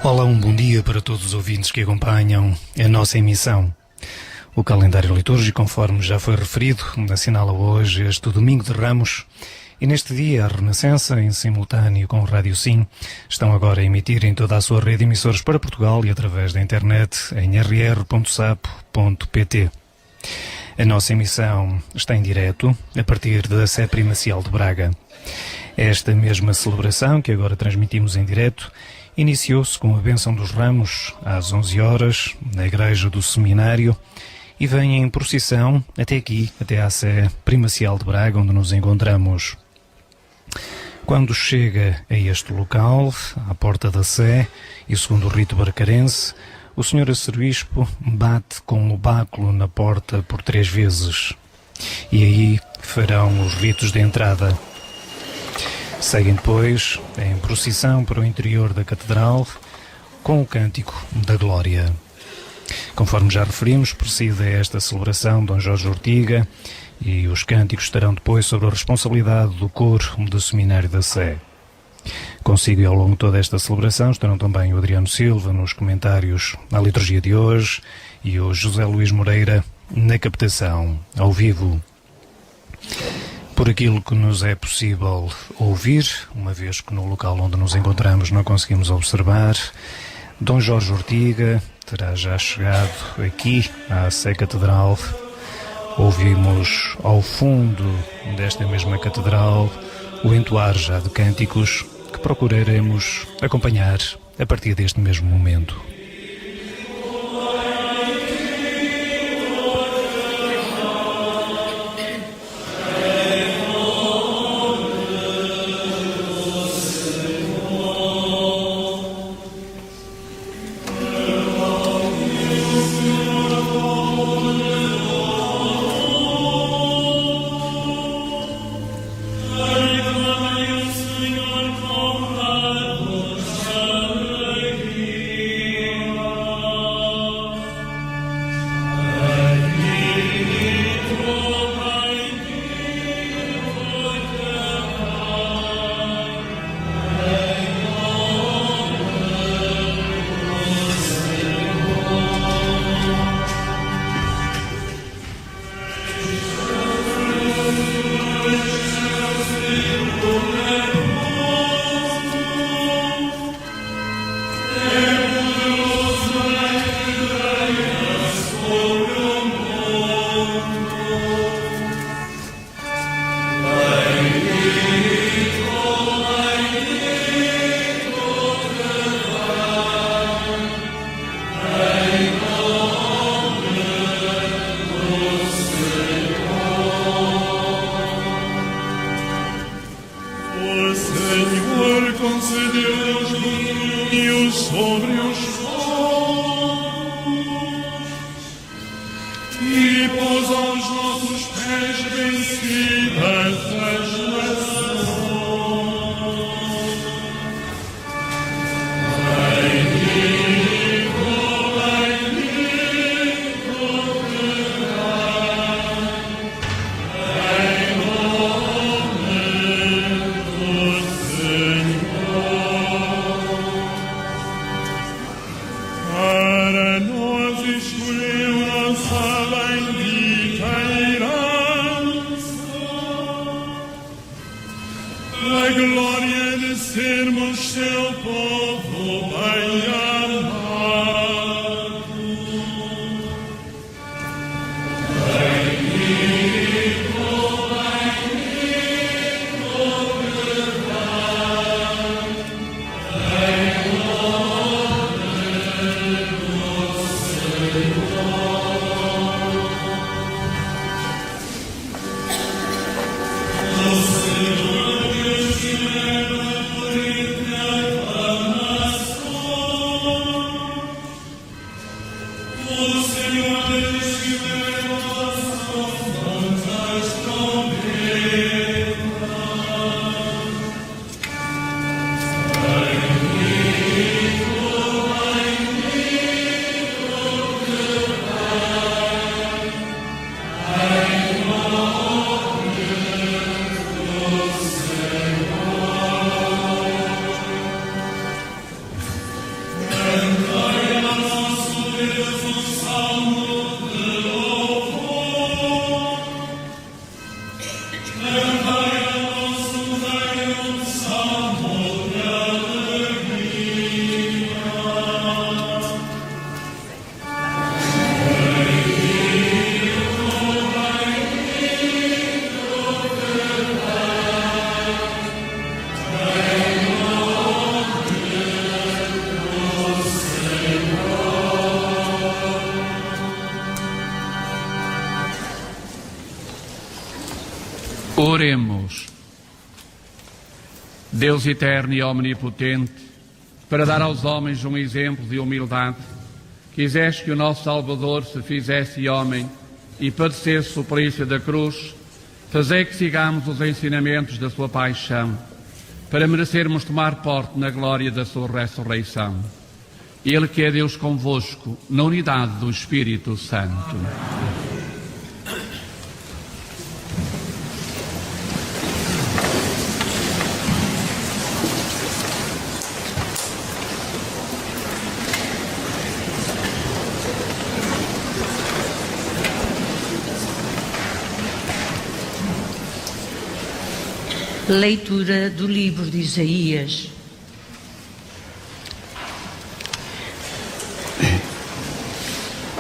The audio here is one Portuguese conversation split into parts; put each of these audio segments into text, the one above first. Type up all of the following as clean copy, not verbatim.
Olá, um bom dia para todos os ouvintes que acompanham a nossa emissão. O calendário litúrgico, conforme já foi referido, assinala hoje este domingo de Ramos, e neste dia a Renascença, em simultâneo com o Rádio Sim, estão agora a emitir em toda a sua rede de emissores para Portugal e através da internet em rr.sapo.pt. A nossa emissão está em direto a partir da Sé Primacial de Braga. Esta mesma celebração, que agora transmitimos em direto, iniciou-se com a bênção dos Ramos às 11 horas na Igreja do Seminário e vem em procissão até aqui, até à Sé Primacial de Braga, onde nos encontramos. Quando chega a este local, à porta da Sé, e segundo o rito barcarense, o Senhor Arcebispo bate com o báculo na porta por 3 vezes. E aí farão os ritos de entrada. Seguem depois em procissão para o interior da Catedral com o Cântico da Glória. Conforme já referimos, preside esta celebração Dom Jorge Ortiga e os cânticos estarão depois sob a responsabilidade do coro do Seminário da Sé. Consigo e ao longo de toda esta celebração estarão também o Adriano Silva nos comentários à liturgia de hoje e o José Luís Moreira na captação ao vivo. Por aquilo que nos é possível ouvir, uma vez que no local onde nos encontramos não conseguimos observar, Dom Jorge Ortiga terá já chegado aqui à Sé Catedral. Ouvimos ao fundo desta mesma catedral o entoar já de cânticos que procuraremos acompanhar a partir deste mesmo momento. Oremos. Deus eterno e omnipotente, para dar aos homens um exemplo de humildade, quiseste que o nosso Salvador se fizesse homem e padecesse o suplício da cruz. Fazei que sigamos os ensinamentos da sua paixão, para merecermos tomar parte na glória da sua ressurreição. Ele que é Deus convosco, na unidade do Espírito Santo. Leitura do livro de Isaías.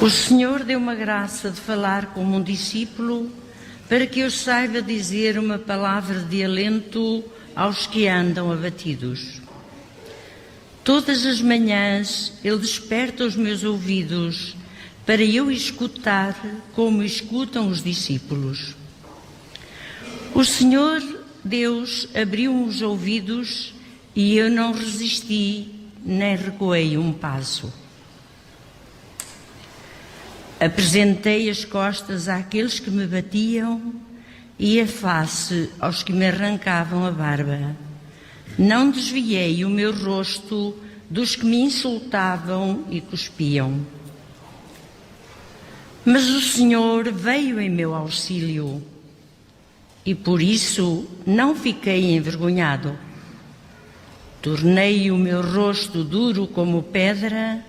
O Senhor deu uma graça de falar como um discípulo, para que eu saiba dizer uma palavra de alento aos que andam abatidos. Todas as manhãs Ele desperta os meus ouvidos, para eu escutar como escutam os discípulos. O Senhor Deus abriu os ouvidos e eu não resisti, nem recuei um passo. Apresentei as costas àqueles que me batiam e a face aos que me arrancavam a barba. Não desviei o meu rosto dos que me insultavam e cuspiam. Mas o Senhor veio em meu auxílio, e por isso não fiquei envergonhado. Tornei o meu rosto duro como pedra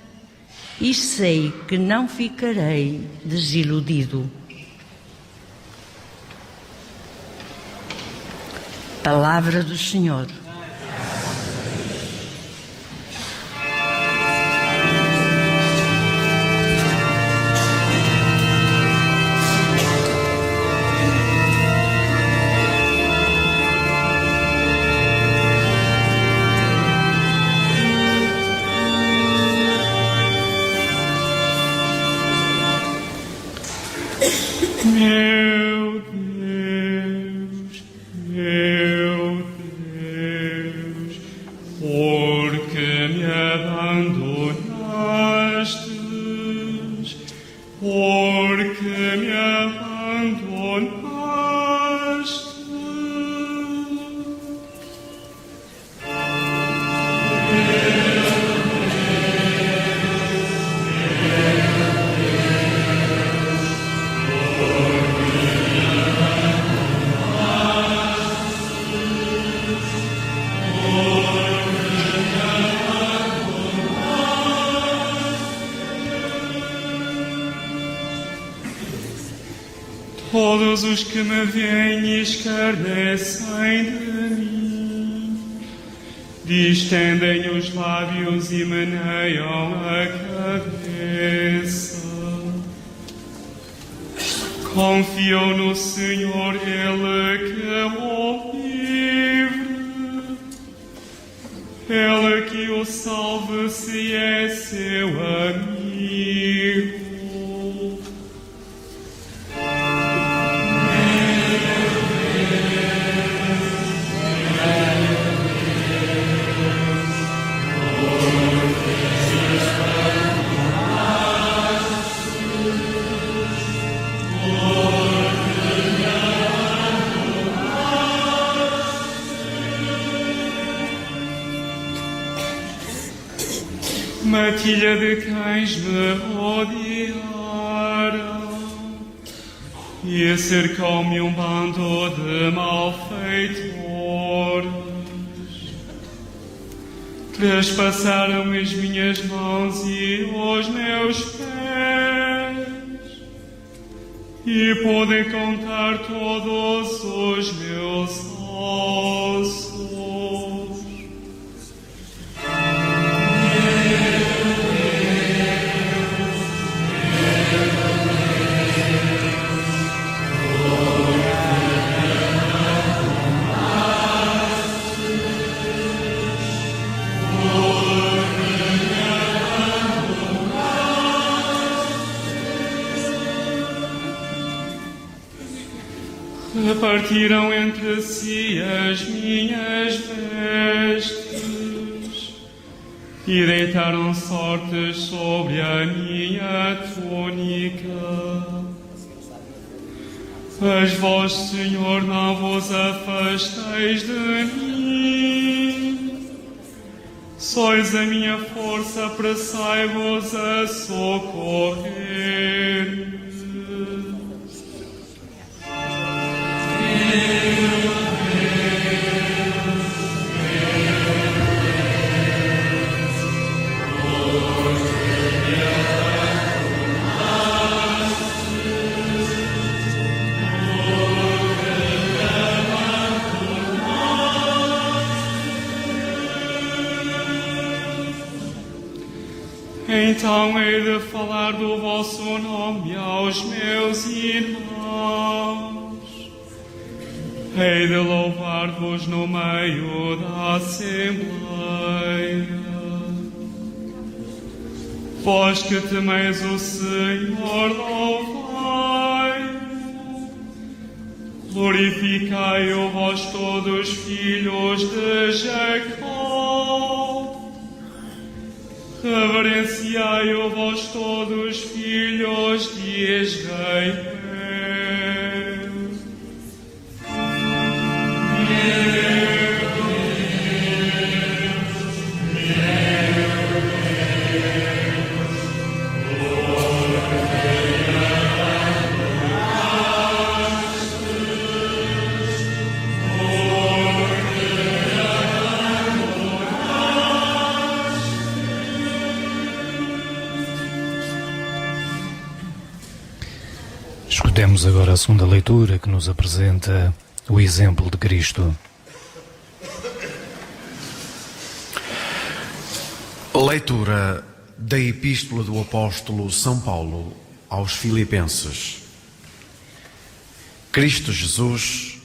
e sei que não ficarei desiludido. Palavra do Senhor. Meu Deus, por que me abandonastes? Por que me abandonaste? Todos os que me veem escarnecem de mim, distendem os lábios e meneiam a cabeça. Confiam no Senhor, Ele que o livre, Ele que o salve se é seu amigo. Matilha de cães me rodearam e cercou-me um bando de malfeitores. Trespassaram as minhas mãos e os meus pés e podem contar todos os meus ossos. repartiram entre si as minhas vestes e deitaram sortes sobre a minha túnica. Mas vós, Senhor, não vos afasteis de mim. Sois a minha força, apressai-vos a socorrer. Então hei de falar do vosso nome aos meus irmãos. Hei de louvar-vos no meio da Assembleia. Vós que temeis o Senhor, louvai-o. Glorificai-o, vós todos, filhos de Jacó. Reverenciai-o, vós todos, filhos de Israel. Escutemos agora a segunda leitura que nos apresenta o exemplo de Cristo. Leitura da Epístola do Apóstolo São Paulo aos Filipenses. Cristo Jesus,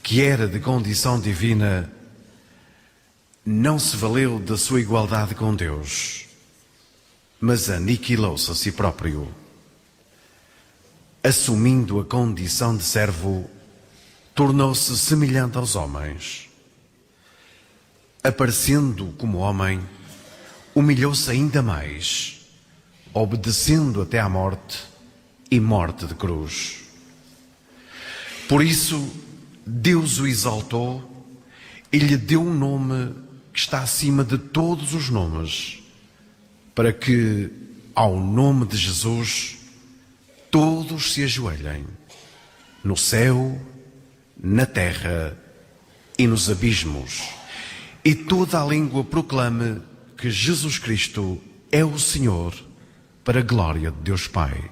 que era de condição divina, não se valeu da sua igualdade com Deus, mas aniquilou-se a si próprio. Assumindo a condição de servo, tornou-se semelhante aos homens. Aparecendo como homem, humilhou-se ainda mais, obedecendo até à morte e morte de cruz. Por isso, Deus o exaltou e lhe deu um nome que está acima de todos os nomes, para que, ao nome de Jesus, todos se ajoelhem, no céu, na terra e nos abismos, e toda a língua proclame que Jesus Cristo é o Senhor, para a glória de Deus Pai.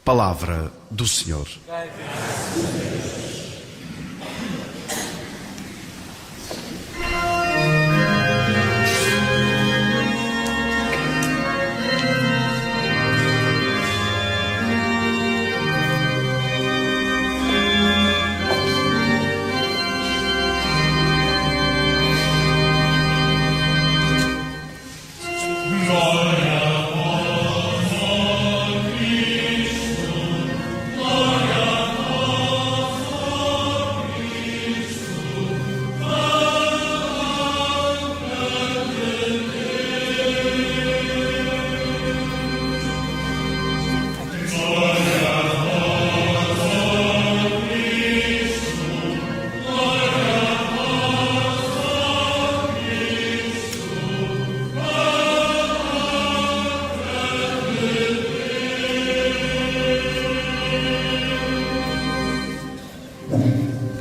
Palavra do Senhor.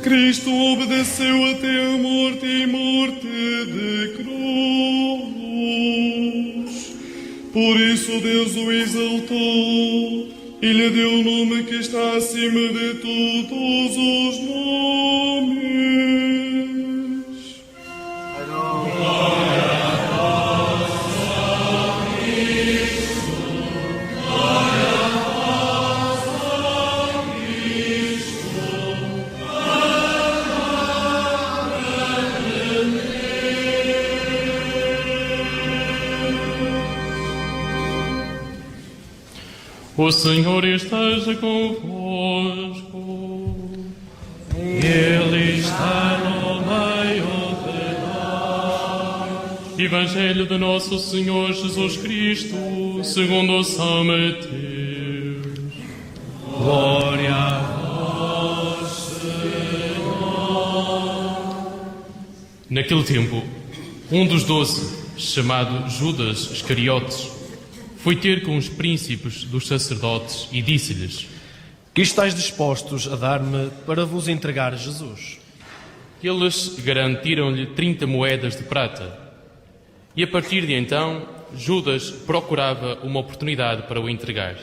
Cristo obedeceu até a morte e morte de cruz. Por isso Deus o exaltou e lhe deu o nome que está acima de todos os nomes. O Senhor esteja convosco. Evangelho de Nosso Senhor Jesus Cristo, segundo São Mateus. Glória a vós, Senhor. Naquele tempo, um dos 12, chamado Judas Iscariotes, foi ter com os príncipes dos sacerdotes e disse-lhes: Que estáis dispostos a dar-me para vos entregar a Jesus? Eles garantiram-lhe 30 moedas de prata. E a partir de então, Judas procurava uma oportunidade para o entregar.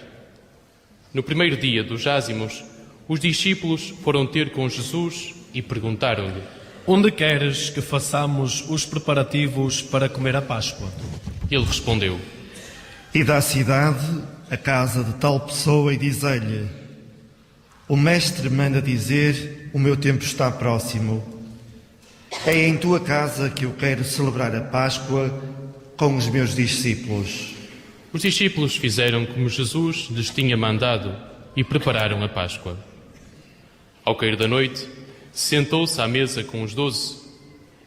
No primeiro dia dos ázimos, os discípulos foram ter com Jesus e perguntaram-lhe: Onde queres que façamos os preparativos para comer a Páscoa? Ele respondeu: Ide à cidade, à casa de tal pessoa, e diz-lhe: O Mestre manda dizer, o meu tempo está próximo. É em tua casa que eu quero celebrar a Páscoa com os meus discípulos. Os discípulos fizeram como Jesus lhes tinha mandado e prepararam a Páscoa. Ao cair da noite, sentou-se à mesa com os 12.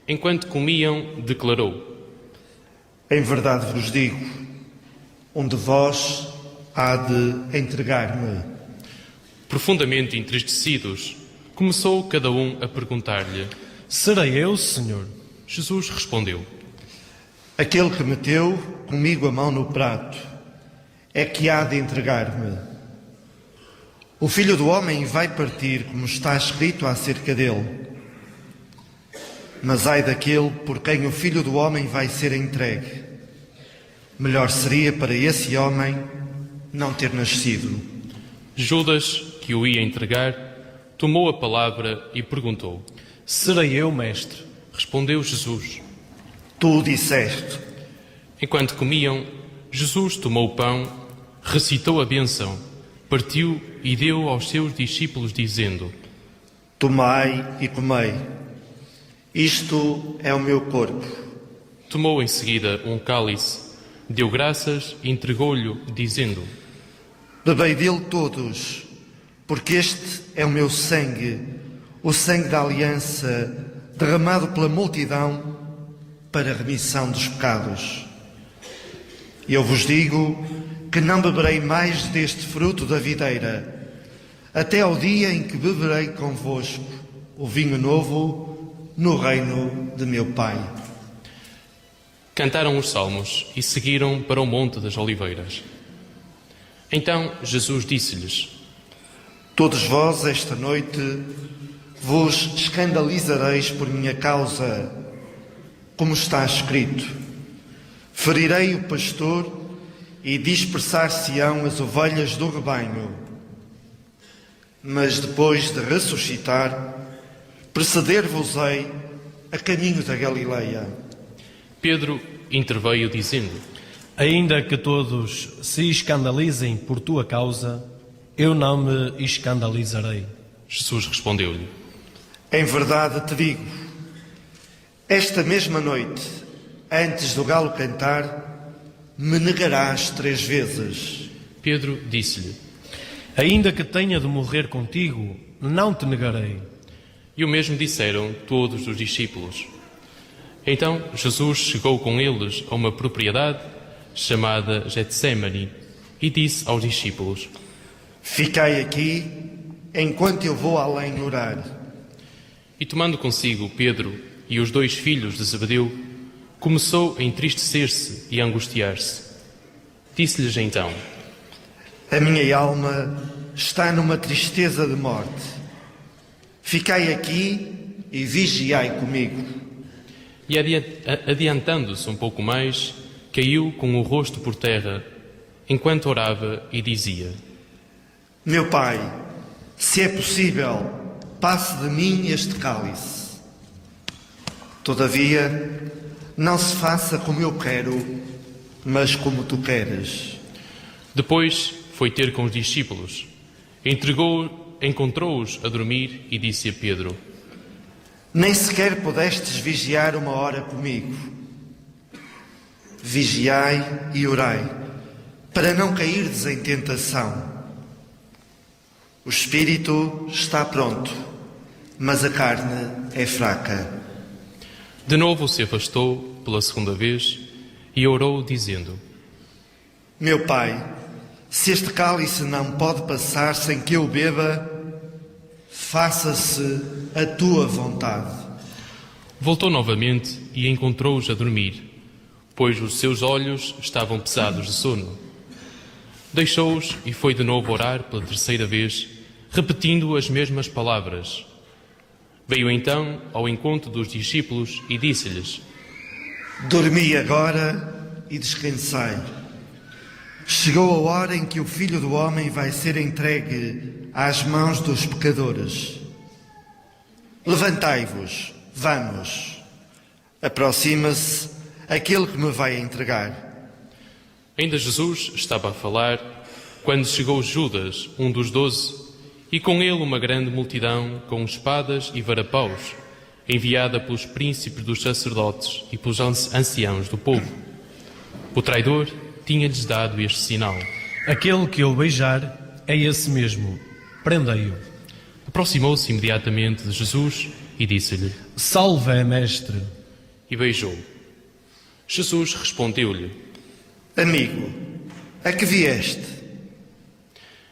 Enquanto comiam, declarou: Em verdade vos digo, um de vós há de entregar-me. Profundamente entristecidos, começou cada um a perguntar-lhe. Serei eu, Senhor? Jesus respondeu: Aquele que meteu comigo a mão no prato é que há de entregar-me. O Filho do Homem vai partir, como está escrito acerca dele. Mas ai daquele por quem o Filho do Homem vai ser entregue. Melhor seria para esse homem não ter nascido. Judas, que o ia entregar, tomou a palavra e perguntou: Serei eu, Mestre? Respondeu Jesus: Tu o disseste. Enquanto comiam, Jesus tomou o pão, recitou a bênção, partiu e deu aos seus discípulos, dizendo: Tomai e comei. Isto é o meu corpo. Tomou em seguida um cálice, deu graças e entregou-lhe, dizendo: Bebei dele todos, porque este é o meu sangue, o sangue da aliança, derramado pela multidão para a remissão dos pecados. E eu vos digo que não beberei mais deste fruto da videira, até ao dia em que beberei convosco o vinho novo no reino de meu Pai. Cantaram os salmos e seguiram para o Monte das Oliveiras. Então Jesus disse-lhes: Todos vós, esta noite, vos escandalizareis por minha causa, como está escrito: Ferirei o pastor e dispersar-se-ão as ovelhas do rebanho. Mas depois de ressuscitar, preceder-vos-ei a caminho da Galileia. Pedro interveio, dizendo: Ainda que todos se escandalizem por tua causa, eu não me escandalizarei. Jesus respondeu-lhe: Em verdade te digo, esta mesma noite, antes do galo cantar, me negarás 3 vezes. Pedro disse-lhe: Ainda que tenha de morrer contigo, não te negarei. E o mesmo disseram todos os discípulos. Então Jesus chegou com eles a uma propriedade chamada Getsemane e disse aos discípulos: Ficai aqui, enquanto eu vou além orar. E tomando consigo Pedro e os 2 filhos de Zebedeu, começou a entristecer-se e a angustiar-se. Disse-lhes então: A minha alma está numa tristeza de morte. Ficai aqui e vigiai comigo. E adiantando-se um pouco mais, caiu com o rosto por terra, enquanto orava e dizia: Meu Pai, se é possível, passe de mim este cálice. Todavia, não se faça como eu quero, mas como tu queres. Depois foi ter com os discípulos, encontrou-os a dormir e disse a Pedro: Nem sequer pudestes vigiar 1 hora comigo. Vigiai e orai, para não cairdes em tentação. O espírito está pronto, mas a carne é fraca. De novo se afastou, pela segunda vez e orou, dizendo: Meu Pai, se este cálice não pode passar sem que eu beba, faça-se a tua vontade. Voltou novamente e encontrou-os a dormir, pois os seus olhos estavam pesados de sono. Deixou-os e foi de novo orar pela terceira vez, repetindo as mesmas palavras. Veio então ao encontro dos discípulos e disse-lhes: Dormi agora e descansai. Chegou a hora em que o Filho do Homem vai ser entregue às mãos dos pecadores. Levantai-vos, vamos. Aproxima-se aquele que me vai entregar. Ainda Jesus estava a falar, quando chegou Judas, um dos 12, e com ele uma grande multidão com espadas e varapaus, enviada pelos príncipes dos sacerdotes e pelos anciãos do povo. O traidor tinha-lhes dado este sinal: Aquele que eu beijar é esse mesmo. Prendei-o. Aproximou-se imediatamente de Jesus e disse-lhe: Salve, mestre. E beijou. Jesus respondeu-lhe: Amigo, a que vieste?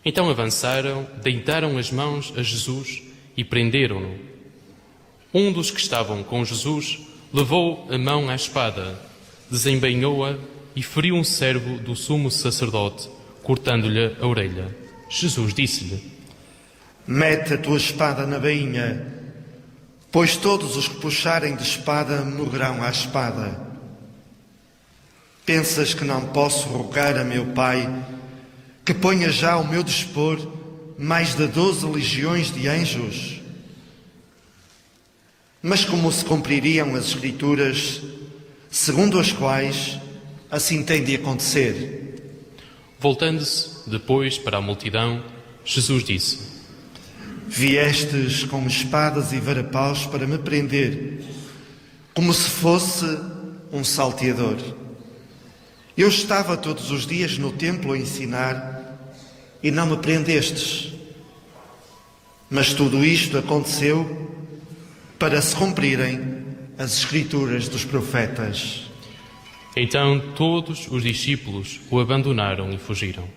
Então avançaram, deitaram as mãos a Jesus e prenderam-no. Um dos que estavam com Jesus levou a mão à espada, desembainhou-a e feriu um servo do sumo sacerdote, cortando-lhe a orelha. Jesus disse-lhe: Mete a tua espada na bainha, pois todos os que puxarem de espada morrerão à espada. Pensas que não posso rogar a meu Pai que ponha já ao meu dispor mais de 12 legiões de anjos? Mas como se cumpririam as Escrituras, segundo as quais assim tem de acontecer? Voltando-se depois para a multidão, Jesus disse: Viestes com espadas e varapaus para me prender, como se fosse um salteador. Eu estava todos os dias no templo a ensinar e não me prendestes. Mas tudo isto aconteceu para se cumprirem as Escrituras dos profetas. Então todos os discípulos o abandonaram e fugiram.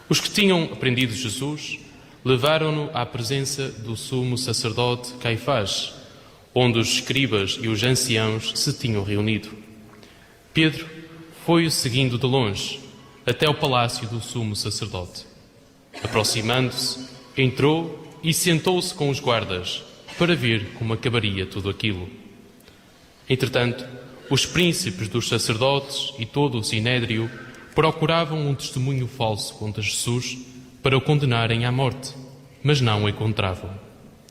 Os que tinham prendido Jesus levaram-no à presença do sumo sacerdote Caifás, onde os escribas e os anciãos se tinham reunido. Pedro foi-o seguindo de longe, até ao palácio do sumo sacerdote. Aproximando-se, entrou e sentou-se com os guardas, para ver como acabaria tudo aquilo. Entretanto, os príncipes dos sacerdotes e todo o sinédrio procuravam um testemunho falso contra Jesus para o condenarem à morte, mas não o encontravam,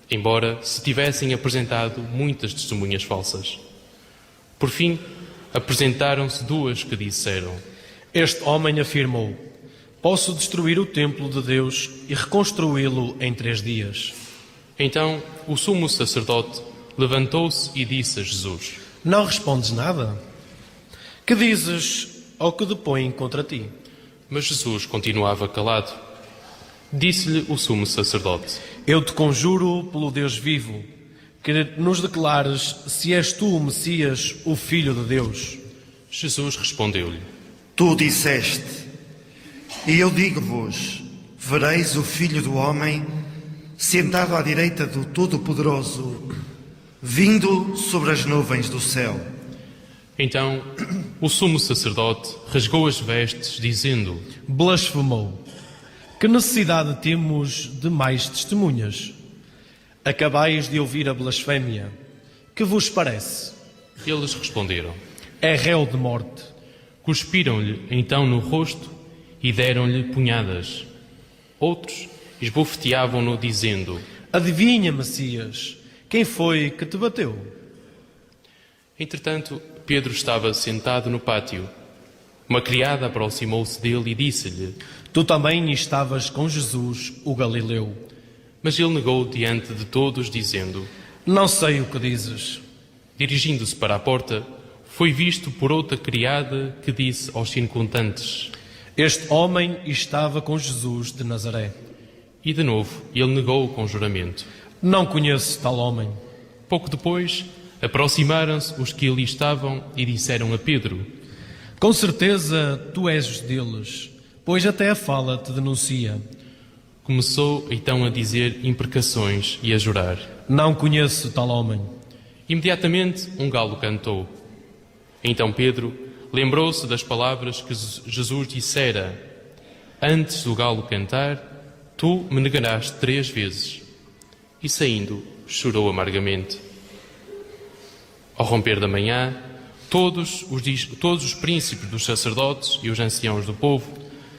embora se tivessem apresentado muitas testemunhas falsas. Por fim, apresentaram-se duas que disseram: Este homem afirmou: Posso destruir o templo de Deus e reconstruí-lo em 3 dias. Então o sumo sacerdote levantou-se e disse a Jesus: Não respondes nada? Que dizes ao que depõem contra ti? Mas Jesus continuava calado. Disse-lhe o sumo sacerdote: Eu te conjuro pelo Deus vivo, que nos declares se és tu o Messias, o Filho de Deus. Jesus respondeu-lhe: Tu disseste, e eu digo-vos, vereis o Filho do Homem sentado à direita do Todo-Poderoso, vindo sobre as nuvens do céu. Então o sumo sacerdote rasgou as vestes, dizendo: Blasfemou. Que necessidade temos de mais testemunhas? Acabais de ouvir a blasfémia. Que vos parece? Eles responderam: É réu de morte. Cuspiram-lhe então no rosto e deram-lhe punhadas. Outros esbofeteavam-no, dizendo: Adivinha, Messias, quem foi que te bateu? Entretanto, Pedro estava sentado no pátio. Uma criada aproximou-se dele e disse-lhe: Tu também estavas com Jesus, o Galileu. Mas ele negou diante de todos, dizendo: Não sei o que dizes. Dirigindo-se para a porta, foi visto por outra criada que disse aos circundantes: Este homem estava com Jesus de Nazaré. E de novo ele negou com juramento. Não conheço tal homem. Pouco depois, Aproximaram-se os que ali estavam e disseram a Pedro: Com certeza tu és deles, pois até a fala te denuncia. Começou então a dizer imprecações e a jurar. Não conheço tal homem. Imediatamente um galo cantou. Então Pedro lembrou-se das palavras que Jesus dissera: Antes do galo cantar, tu me negarás 3 vezes. E saindo, chorou amargamente. Ao romper da manhã, todos os príncipes dos sacerdotes e os anciãos do povo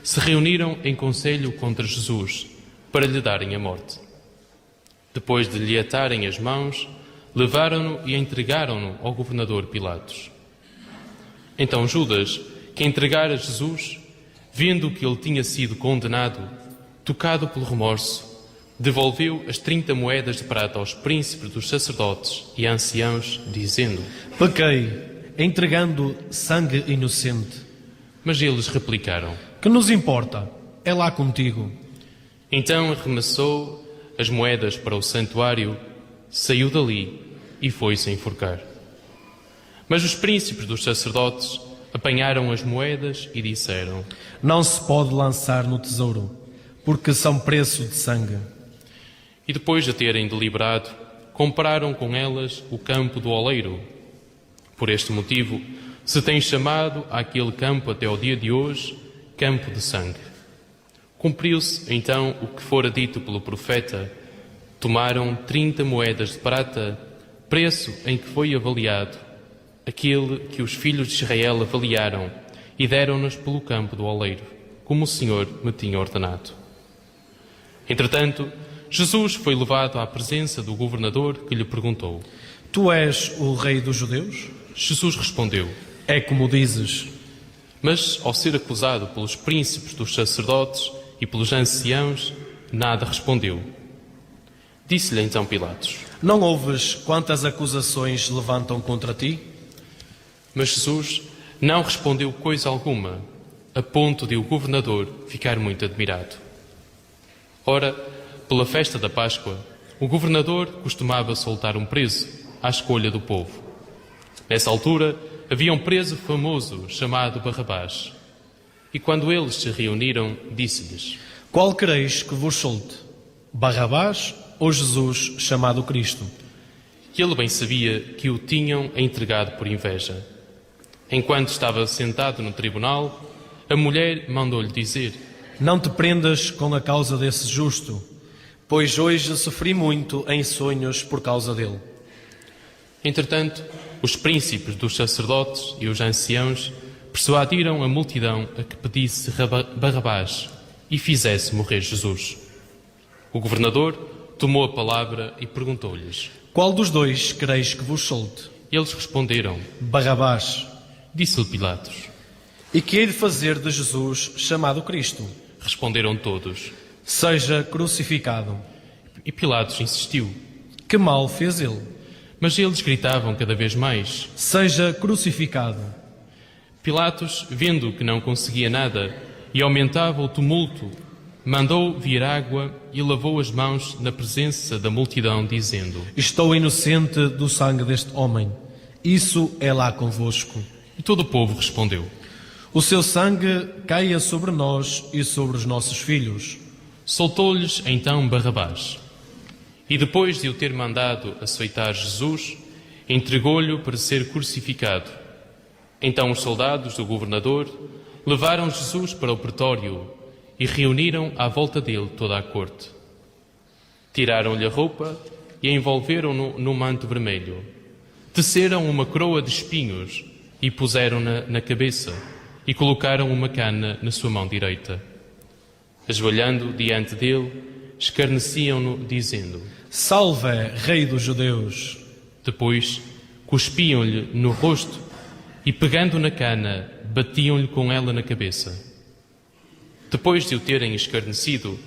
se reuniram em conselho contra Jesus para lhe darem a morte. Depois de lhe atarem as mãos, levaram-no e entregaram-no ao governador Pilatos. Então Judas, que entregara Jesus, vendo que ele tinha sido condenado, tocado pelo remorso, devolveu as 30 moedas de prata aos príncipes dos sacerdotes e anciãos, dizendo: Pequei, entregando sangue inocente. Mas eles replicaram: Que nos importa? É lá contigo. Então arremessou as moedas para o santuário, saiu dali e foi-se enforcar. Mas os príncipes dos sacerdotes apanharam as moedas e disseram: Não se pode lançar no tesouro, porque são preço de sangue. E depois de terem deliberado, compraram com elas o campo do oleiro. Por este motivo, se tem chamado aquele campo até ao dia de hoje, campo de sangue. Cumpriu-se então o que fora dito pelo profeta: tomaram 30 moedas de prata, preço em que foi avaliado, aquele que os filhos de Israel avaliaram, e deram-nos pelo campo do oleiro, como o Senhor me tinha ordenado. Entretanto, Jesus foi levado à presença do governador, que lhe perguntou: Tu és o rei dos judeus? Jesus respondeu: É como dizes. Mas, ao ser acusado pelos príncipes dos sacerdotes e pelos anciãos, nada respondeu. Disse-lhe então Pilatos: Não ouves quantas acusações levantam contra ti? Mas Jesus não respondeu coisa alguma, a ponto de o governador ficar muito admirado. Ora, pela festa da Páscoa, o governador costumava soltar um preso à escolha do povo. Nessa altura, havia um preso famoso chamado Barrabás. E quando eles se reuniram, disse-lhes: Qual quereis que vos solte? Barrabás ou Jesus chamado Cristo? E ele bem sabia que o tinham entregado por inveja. Enquanto estava sentado no tribunal, a mulher mandou-lhe dizer: Não te prendas com a causa desse justo, pois hoje sofri muito em sonhos por causa dele. Entretanto, os príncipes dos sacerdotes e os anciãos persuadiram a multidão a que pedisse Barrabás e fizesse morrer Jesus. O governador tomou a palavra e perguntou-lhes: Qual dos dois quereis que vos solte? Eles responderam: Barrabás. Disse-lhe Pilatos. E que hei de fazer de Jesus chamado Cristo? Responderam todos: Seja crucificado. E Pilatos insistiu. Que mal fez ele? Mas eles gritavam cada vez mais: Seja crucificado. Pilatos, vendo que não conseguia nada e aumentava o tumulto, mandou vir água e lavou as mãos na presença da multidão, dizendo: Estou inocente do sangue deste homem. Isso é lá convosco. E todo o povo respondeu: O seu sangue caia sobre nós e sobre os nossos filhos. Soltou-lhes então Barrabás. E depois de o ter mandado açoitar Jesus, entregou-lhe para ser crucificado. Então os soldados do governador levaram Jesus para o pretório e reuniram à volta dele toda a corte. Tiraram-lhe a roupa e envolveram-no num manto vermelho. Teceram uma coroa de espinhos e puseram-na na cabeça e colocaram uma cana na sua mão direita. Ajoelhando diante dele, escarneciam-no, dizendo: Salve, Rei dos Judeus! Depois cuspiam-lhe no rosto e, pegando na cana, batiam-lhe com ela na cabeça. Depois de o terem escarnecido,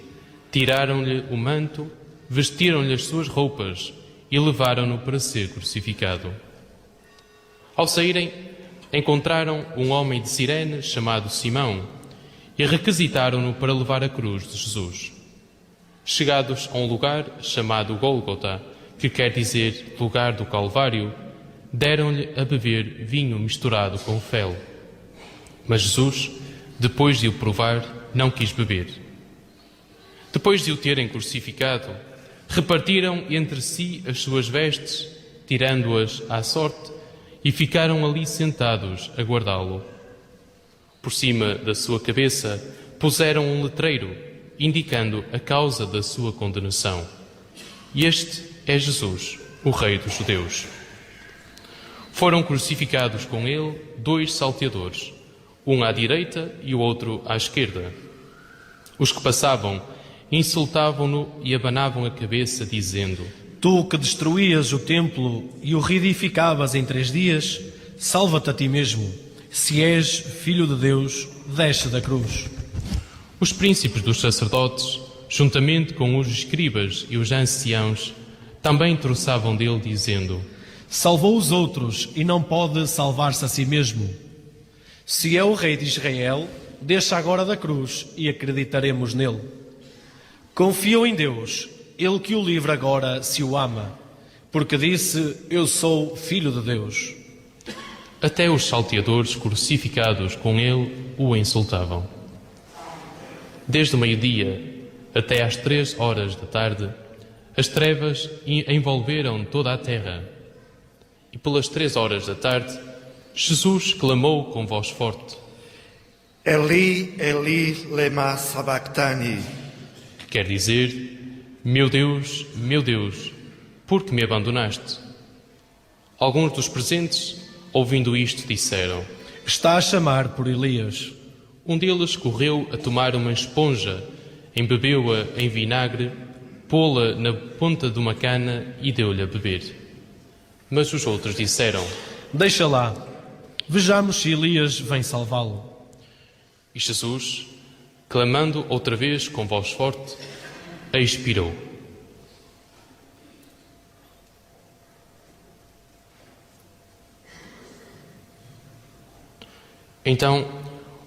tiraram-lhe o manto, vestiram-lhe as suas roupas e levaram-no para ser crucificado. Ao saírem, encontraram um homem de Cirene chamado Simão e requisitaram-no para levar a cruz de Jesus. Chegados a um lugar chamado Gólgota, que quer dizer lugar do Calvário, deram-lhe a beber vinho misturado com fel. Mas Jesus, depois de o provar, não quis beber. Depois de o terem crucificado, repartiram entre si as suas vestes, tirando-as à sorte, e ficaram ali sentados a guardá-lo. Por cima da sua cabeça puseram um letreiro, indicando a causa da sua condenação. Este é Jesus, o Rei dos Judeus. Foram crucificados com ele 2 salteadores, um à direita e o outro à esquerda. Os que passavam insultavam-no e abanavam a cabeça, dizendo: Tu que destruías o templo e o reedificavas em 3 dias, salva-te a ti mesmo. Se és filho de Deus, desce da cruz. Os príncipes dos sacerdotes, juntamente com os escribas e os anciãos, também troçavam dele, dizendo: Salvou os outros e não pode salvar-se a si mesmo. Se é o Rei de Israel, desça agora da cruz e acreditaremos nele. Confiou em Deus, ele que o livra agora se o ama, porque disse: Eu sou filho de Deus. Até os salteadores crucificados com ele o insultavam. Desde o meio-dia até às 3 horas da tarde, as trevas envolveram toda a terra. E pelas 3 horas da tarde, Jesus clamou com voz forte: Eli, Eli, lema sabachthani. que quer dizer: meu Deus, por que me abandonaste? Alguns dos presentes, ouvindo isto, disseram: Está a chamar por Elias. Um deles correu a tomar uma esponja, embebeu-a em vinagre, pô-la na ponta de uma cana e deu-lhe a beber. Mas os outros disseram: Deixa lá, vejamos se Elias vem salvá-lo. E Jesus, clamando outra vez com voz forte, expirou. Então,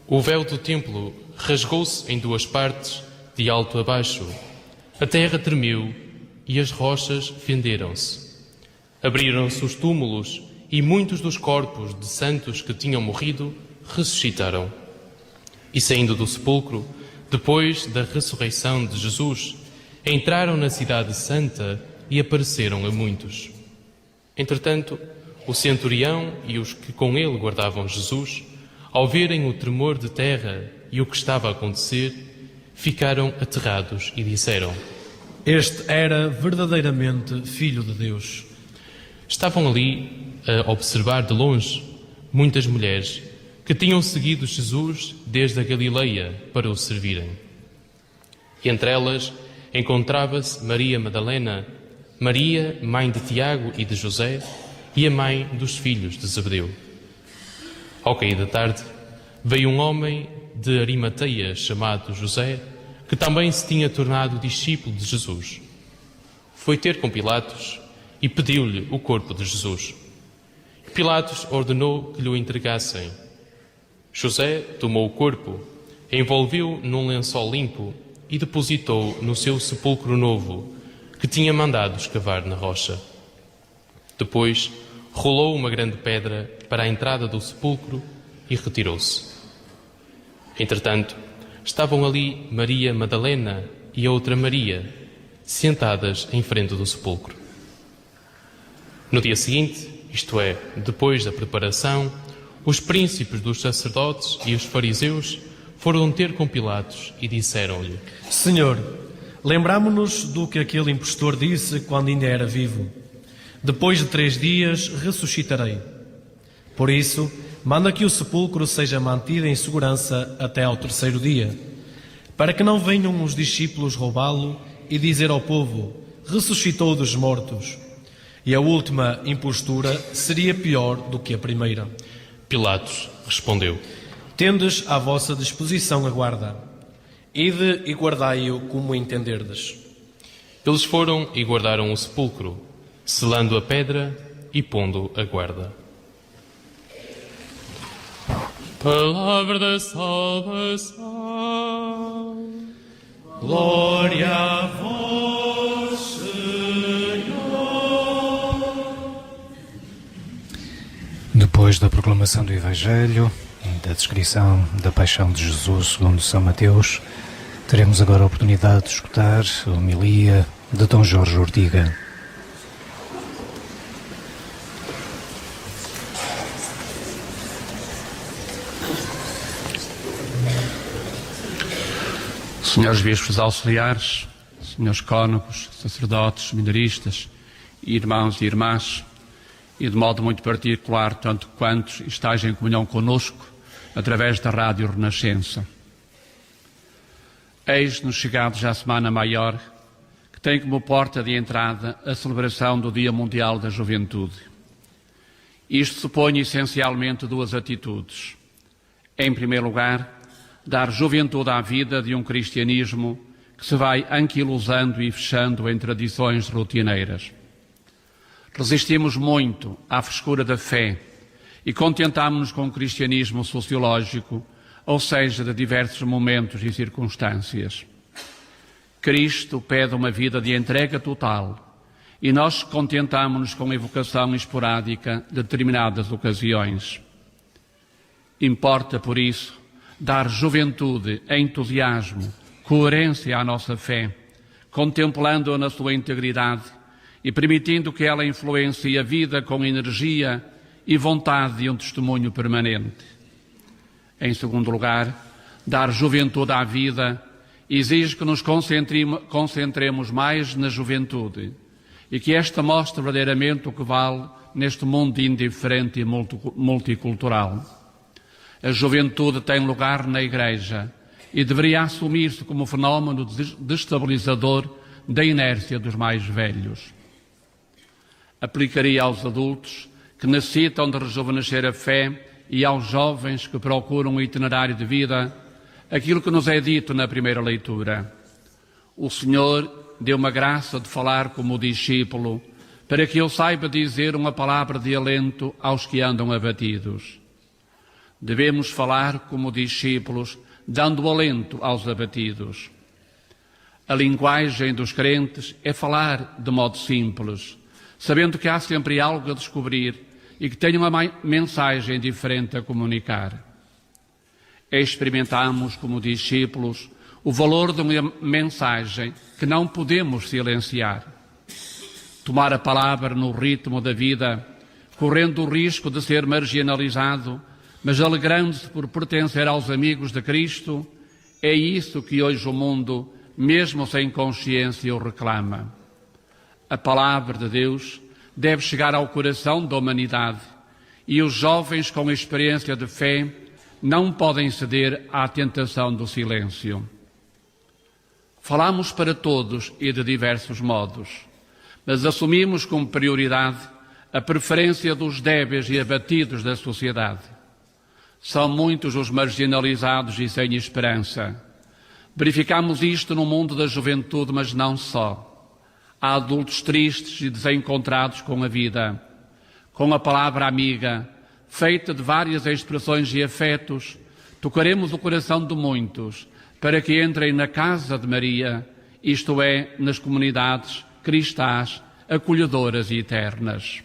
o véu do templo rasgou-se em 2 partes, de alto a baixo. A terra tremeu e as rochas fenderam-se. Abriram-se os túmulos e muitos dos corpos de santos que tinham morrido ressuscitaram. E saindo do sepulcro, depois da ressurreição de Jesus, entraram na cidade santa e apareceram a muitos. Entretanto, o centurião e os que com ele guardavam Jesus, ao verem o tremor de terra e o que estava a acontecer, ficaram aterrados e disseram: Este era verdadeiramente Filho de Deus. Estavam ali a observar de longe muitas mulheres que tinham seguido Jesus desde a Galileia para o servirem. E entre elas encontrava-se Maria Madalena, Maria, mãe de Tiago e de José, e a mãe dos filhos de Zebedeu. Ao cair da tarde, veio um homem de Arimateia chamado José, que também se tinha tornado discípulo de Jesus. Foi ter com Pilatos e pediu-lhe o corpo de Jesus. Pilatos ordenou que lhe o entregassem. José tomou o corpo, envolveu-o num lençol limpo e depositou no seu sepulcro novo, que tinha mandado escavar na rocha. Depois, rolou uma grande pedra para a entrada do sepulcro e retirou-se. Entretanto, estavam ali Maria Madalena e a outra Maria, sentadas em frente do sepulcro. No dia seguinte, isto é, depois da preparação, os príncipes dos sacerdotes e os fariseus foram ter com Pilatos e disseram-lhe: Senhor, lembramo-nos do que aquele impostor disse quando ainda era vivo. Depois de 3 dias ressuscitarei. Por isso, manda que o sepulcro seja mantido em segurança até ao 3º dia, para que não venham os discípulos roubá-lo e dizer ao povo: ressuscitou dos mortos. E a última impostura seria pior do que a primeira. Pilatos respondeu: Tendes à vossa disposição a guarda. Ide e guardai-o como entenderdes. Eles foram e guardaram o sepulcro, selando a pedra e pondo a guarda. Palavra da salvação. Glória a vós, Senhor. Depois da proclamação do Evangelho e da descrição da paixão de Jesus segundo São Mateus, teremos agora a oportunidade de escutar a homilia de Dom Jorge Ortiga. Senhores bispos auxiliares, senhores cônegos, sacerdotes, seminaristas, irmãos e irmãs, e de modo muito particular, tanto quantos estáis em comunhão conosco, através da Rádio Renascença. Eis-nos chegados à Semana Maior, que tem como porta de entrada a celebração do Dia Mundial da Juventude. Isto supõe essencialmente duas atitudes. Em primeiro lugar, dar juventude à vida de um cristianismo que se vai anquilosando e fechando em tradições rotineiras. Resistimos muito à frescura da fé e contentámos-nos com o cristianismo sociológico, ou seja, de diversos momentos e circunstâncias. Cristo pede uma vida de entrega total e nós contentámos-nos com a evocação esporádica de determinadas ocasiões. Importa, por isso, dar juventude, entusiasmo, coerência à nossa fé, contemplando-a na sua integridade e permitindo que ela influencie a vida com energia e vontade de um testemunho permanente. Em segundo lugar, dar juventude à vida exige que nos concentremos mais na juventude e que esta mostre verdadeiramente o que vale neste mundo indiferente e multicultural. A juventude tem lugar na Igreja e deveria assumir-se como fenómeno destabilizador da inércia dos mais velhos. Aplicaria aos adultos que necessitam de rejuvenescer a fé e aos jovens que procuram um itinerário de vida aquilo que nos é dito na primeira leitura. O Senhor deu-me a graça de falar como discípulo para que eu saiba dizer uma palavra de alento aos que andam abatidos. Devemos falar como discípulos, dando alento aos abatidos. A linguagem dos crentes é falar de modo simples, sabendo que há sempre algo a descobrir e que tem uma mensagem diferente a comunicar. Experimentamos como discípulos o valor de uma mensagem que não podemos silenciar. Tomar a palavra no ritmo da vida, correndo o risco de ser marginalizado, mas alegrando-se por pertencer aos amigos de Cristo, é isso que hoje o mundo, mesmo sem consciência, o reclama. A palavra de Deus deve chegar ao coração da humanidade e os jovens com experiência de fé não podem ceder à tentação do silêncio. Falamos para todos e de diversos modos, mas assumimos como prioridade a preferência dos débeis e abatidos da sociedade. São muitos os marginalizados e sem esperança. Verificamos isto no mundo da juventude, mas não só. Há adultos tristes e desencontrados com a vida. Com a palavra amiga, feita de várias expressões e afetos, tocaremos o coração de muitos para que entrem na casa de Maria, isto é, nas comunidades cristãs, acolhedoras e eternas.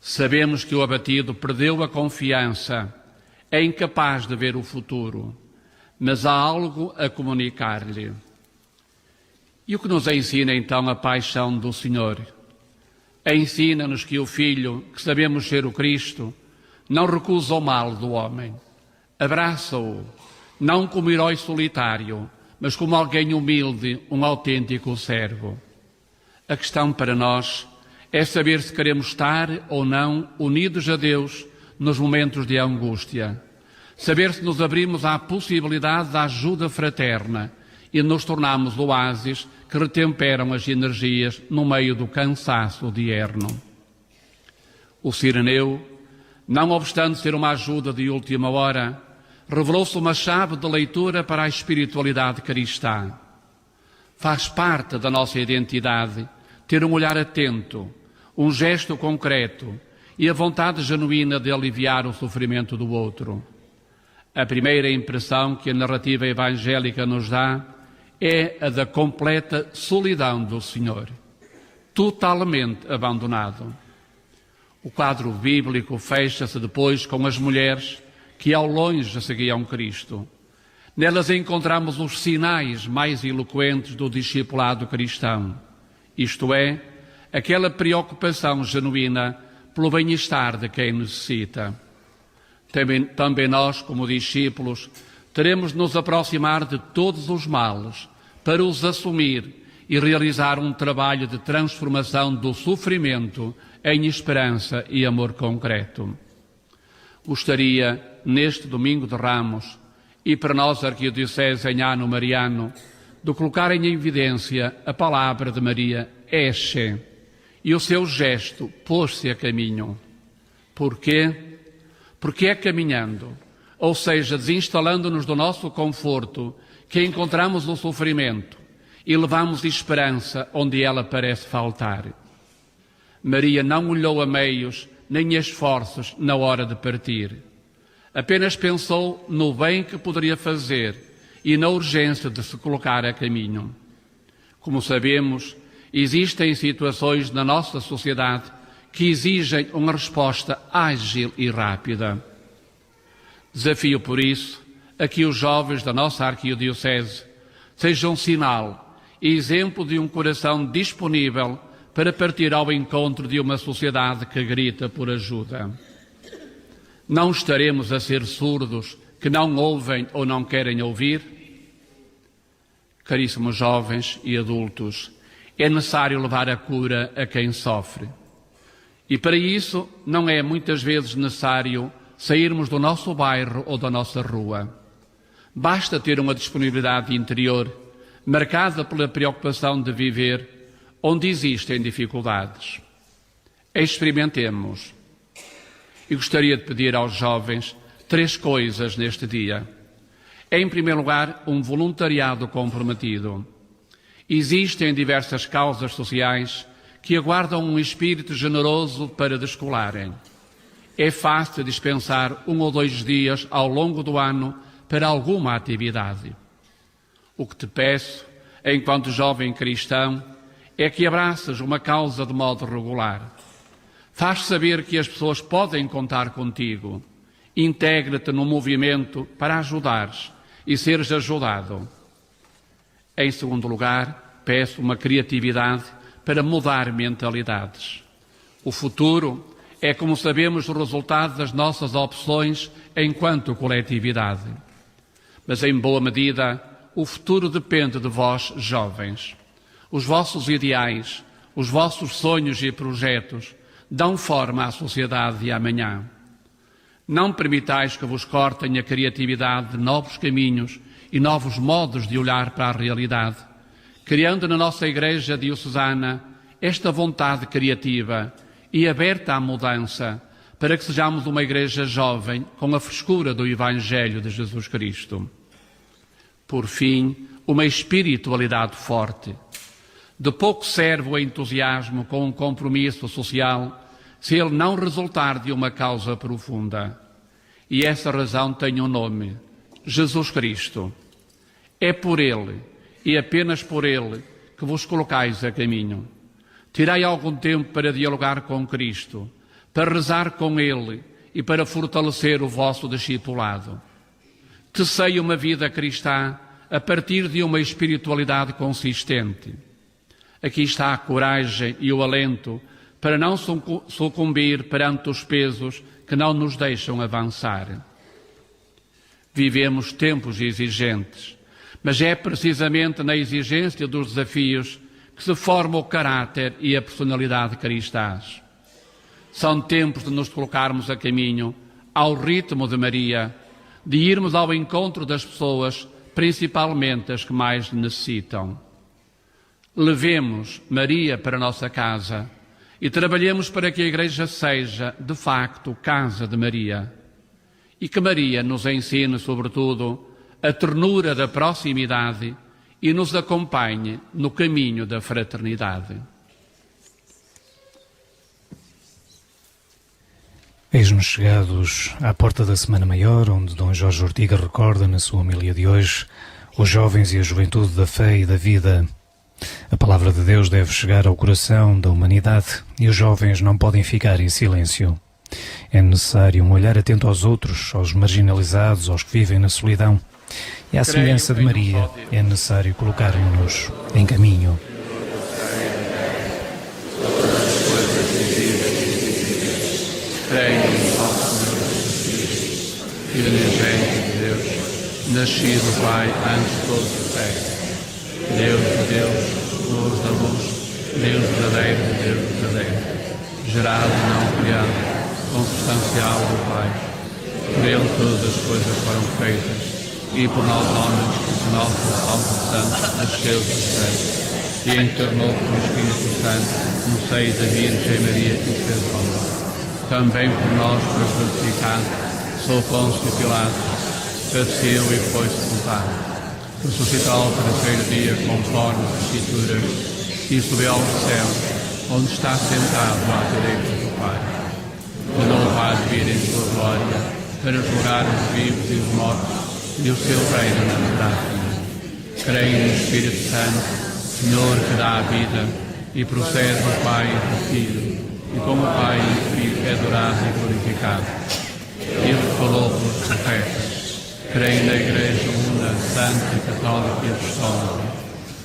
Sabemos que o abatido perdeu a confiança, é incapaz de ver o futuro, mas há algo a comunicar-lhe. E o que nos ensina então a paixão do Senhor? Ensina-nos que o Filho, que sabemos ser o Cristo, não recusa o mal do homem. Abraça-o, não como herói solitário, mas como alguém humilde, um autêntico servo. A questão para nós é saber se queremos estar ou não unidos a Deus nos momentos de angústia. Saber se nos abrimos à possibilidade da ajuda fraterna e nos tornamos oásis que retemperam as energias no meio do cansaço diurno. O Cireneu, não obstante ser uma ajuda de última hora, revelou-se uma chave de leitura para a espiritualidade cristã. Faz parte da nossa identidade ter um olhar atento, um gesto concreto e a vontade genuína de aliviar o sofrimento do outro. A primeira impressão que a narrativa evangélica nos dá é a da completa solidão do Senhor, totalmente abandonado. O quadro bíblico fecha-se depois com as mulheres que ao longe seguiam Cristo. Nelas encontramos os sinais mais eloquentes do discipulado cristão, isto é, aquela preocupação genuína pelo bem-estar de quem necessita. Também nós, como discípulos, teremos de nos aproximar de todos os males para os assumir e realizar um trabalho de transformação do sofrimento em esperança e amor concreto. Gostaria, neste domingo de Ramos, e para nós, Arquidiocese em ano mariano, de colocar em evidência a palavra de Maria, Esce, e o seu gesto, pôs-se a caminho. Porquê? Porque é caminhando, ou seja, desinstalando-nos do nosso conforto, que encontramos o sofrimento e levamos esperança onde ela parece faltar. Maria não olhou a meios nem a esforços na hora de partir. Apenas pensou no bem que poderia fazer e na urgência de se colocar a caminho. Como sabemos, existem situações na nossa sociedade que exigem uma resposta ágil e rápida. Desafio, por isso, a que os jovens da nossa Arquidiocese sejam sinal e exemplo de um coração disponível para partir ao encontro de uma sociedade que grita por ajuda. Não estaremos a ser surdos que não ouvem ou não querem ouvir? Caríssimos jovens e adultos, é necessário levar a cura a quem sofre. E para isso não é muitas vezes necessário sairmos do nosso bairro ou da nossa rua. Basta ter uma disponibilidade interior marcada pela preocupação de viver onde existem dificuldades. Experimentemos. E gostaria de pedir aos jovens 3 coisas neste dia. Em primeiro lugar, um voluntariado comprometido. Existem diversas causas sociais que aguardam um espírito generoso para descolarem. É fácil dispensar 1 ou 2 dias ao longo do ano para alguma atividade. O que te peço, enquanto jovem cristão, é que abraças uma causa de modo regular. Faz saber que as pessoas podem contar contigo. Integra-te no movimento para ajudares e seres ajudado. Em segundo lugar, peço uma criatividade para mudar mentalidades. O futuro é, como sabemos, o resultado das nossas opções enquanto coletividade. Mas, em boa medida, o futuro depende de vós, jovens. Os vossos ideais, os vossos sonhos e projetos dão forma à sociedade de amanhã. Não permitais que vos cortem a criatividade de novos caminhos e novos modos de olhar para a realidade, criando na nossa Igreja diocesana esta vontade criativa e aberta à mudança, para que sejamos uma Igreja jovem com a frescura do Evangelho de Jesus Cristo. Por fim, uma espiritualidade forte. De pouco serve o entusiasmo com um compromisso social se ele não resultar de uma causa profunda. E essa razão tem um nome: Jesus Cristo. É por Ele, e apenas por Ele, que vos colocais a caminho. Tirai algum tempo para dialogar com Cristo, para rezar com Ele e para fortalecer o vosso discipulado. Tecei uma vida cristã a partir de uma espiritualidade consistente. Aqui está a coragem e o alento para não sucumbir perante os pesos que não nos deixam avançar. Vivemos tempos exigentes, mas é precisamente na exigência dos desafios que se forma o caráter e a personalidade cristãs. São tempos de nos colocarmos a caminho, ao ritmo de Maria, de irmos ao encontro das pessoas, principalmente as que mais necessitam. Levemos Maria para a nossa casa e trabalhemos para que a Igreja seja, de facto, casa de Maria. E que Maria nos ensine, sobretudo, a ternura da proximidade e nos acompanhe no caminho da fraternidade. Eis-nos chegados à porta da Semana Maior, onde Dom Jorge Ortiga recorda na sua homilia de hoje os jovens e a juventude da fé e da vida. A palavra de Deus deve chegar ao coração da humanidade e os jovens não podem ficar em silêncio. É necessário um olhar atento aos outros, aos marginalizados, aos que vivem na solidão. E à semelhança de Maria, é necessário colocar-nos em caminho. Creio no nosso Senhor, Filho unigênito de Deus, nascido do Pai antes de todos os séculos. Deus de Deus, luz da luz, Deus verdadeiro de Deus verdadeiro, gerado e não criado, consubstancial do Pai. Por ele todas as coisas foram feitas, e por nós homens, o nosso Salvador Santo, desceu dos céus, e encarnou com o Espírito Santo no seio da Virgem Maria e fez homem. Também por nós foi crucificado, sob Pôncio Pilatos, padeceu e foi sepultado. Ressuscitou ao terceiro dia, conforme as Escrituras, e subiu ao céu, onde está sentado à direita do Pai. De novo há de vir em sua glória, para julgar os vivos e os mortos, e o seu reino não terá fim. Creio no Espírito Santo, Senhor que dá a vida, e procede do Pai e do Filho, e como o Pai e o Filho é adorado e glorificado. Ele falou pelos profetas. Creio na Igreja una, santa, católica e apostólica.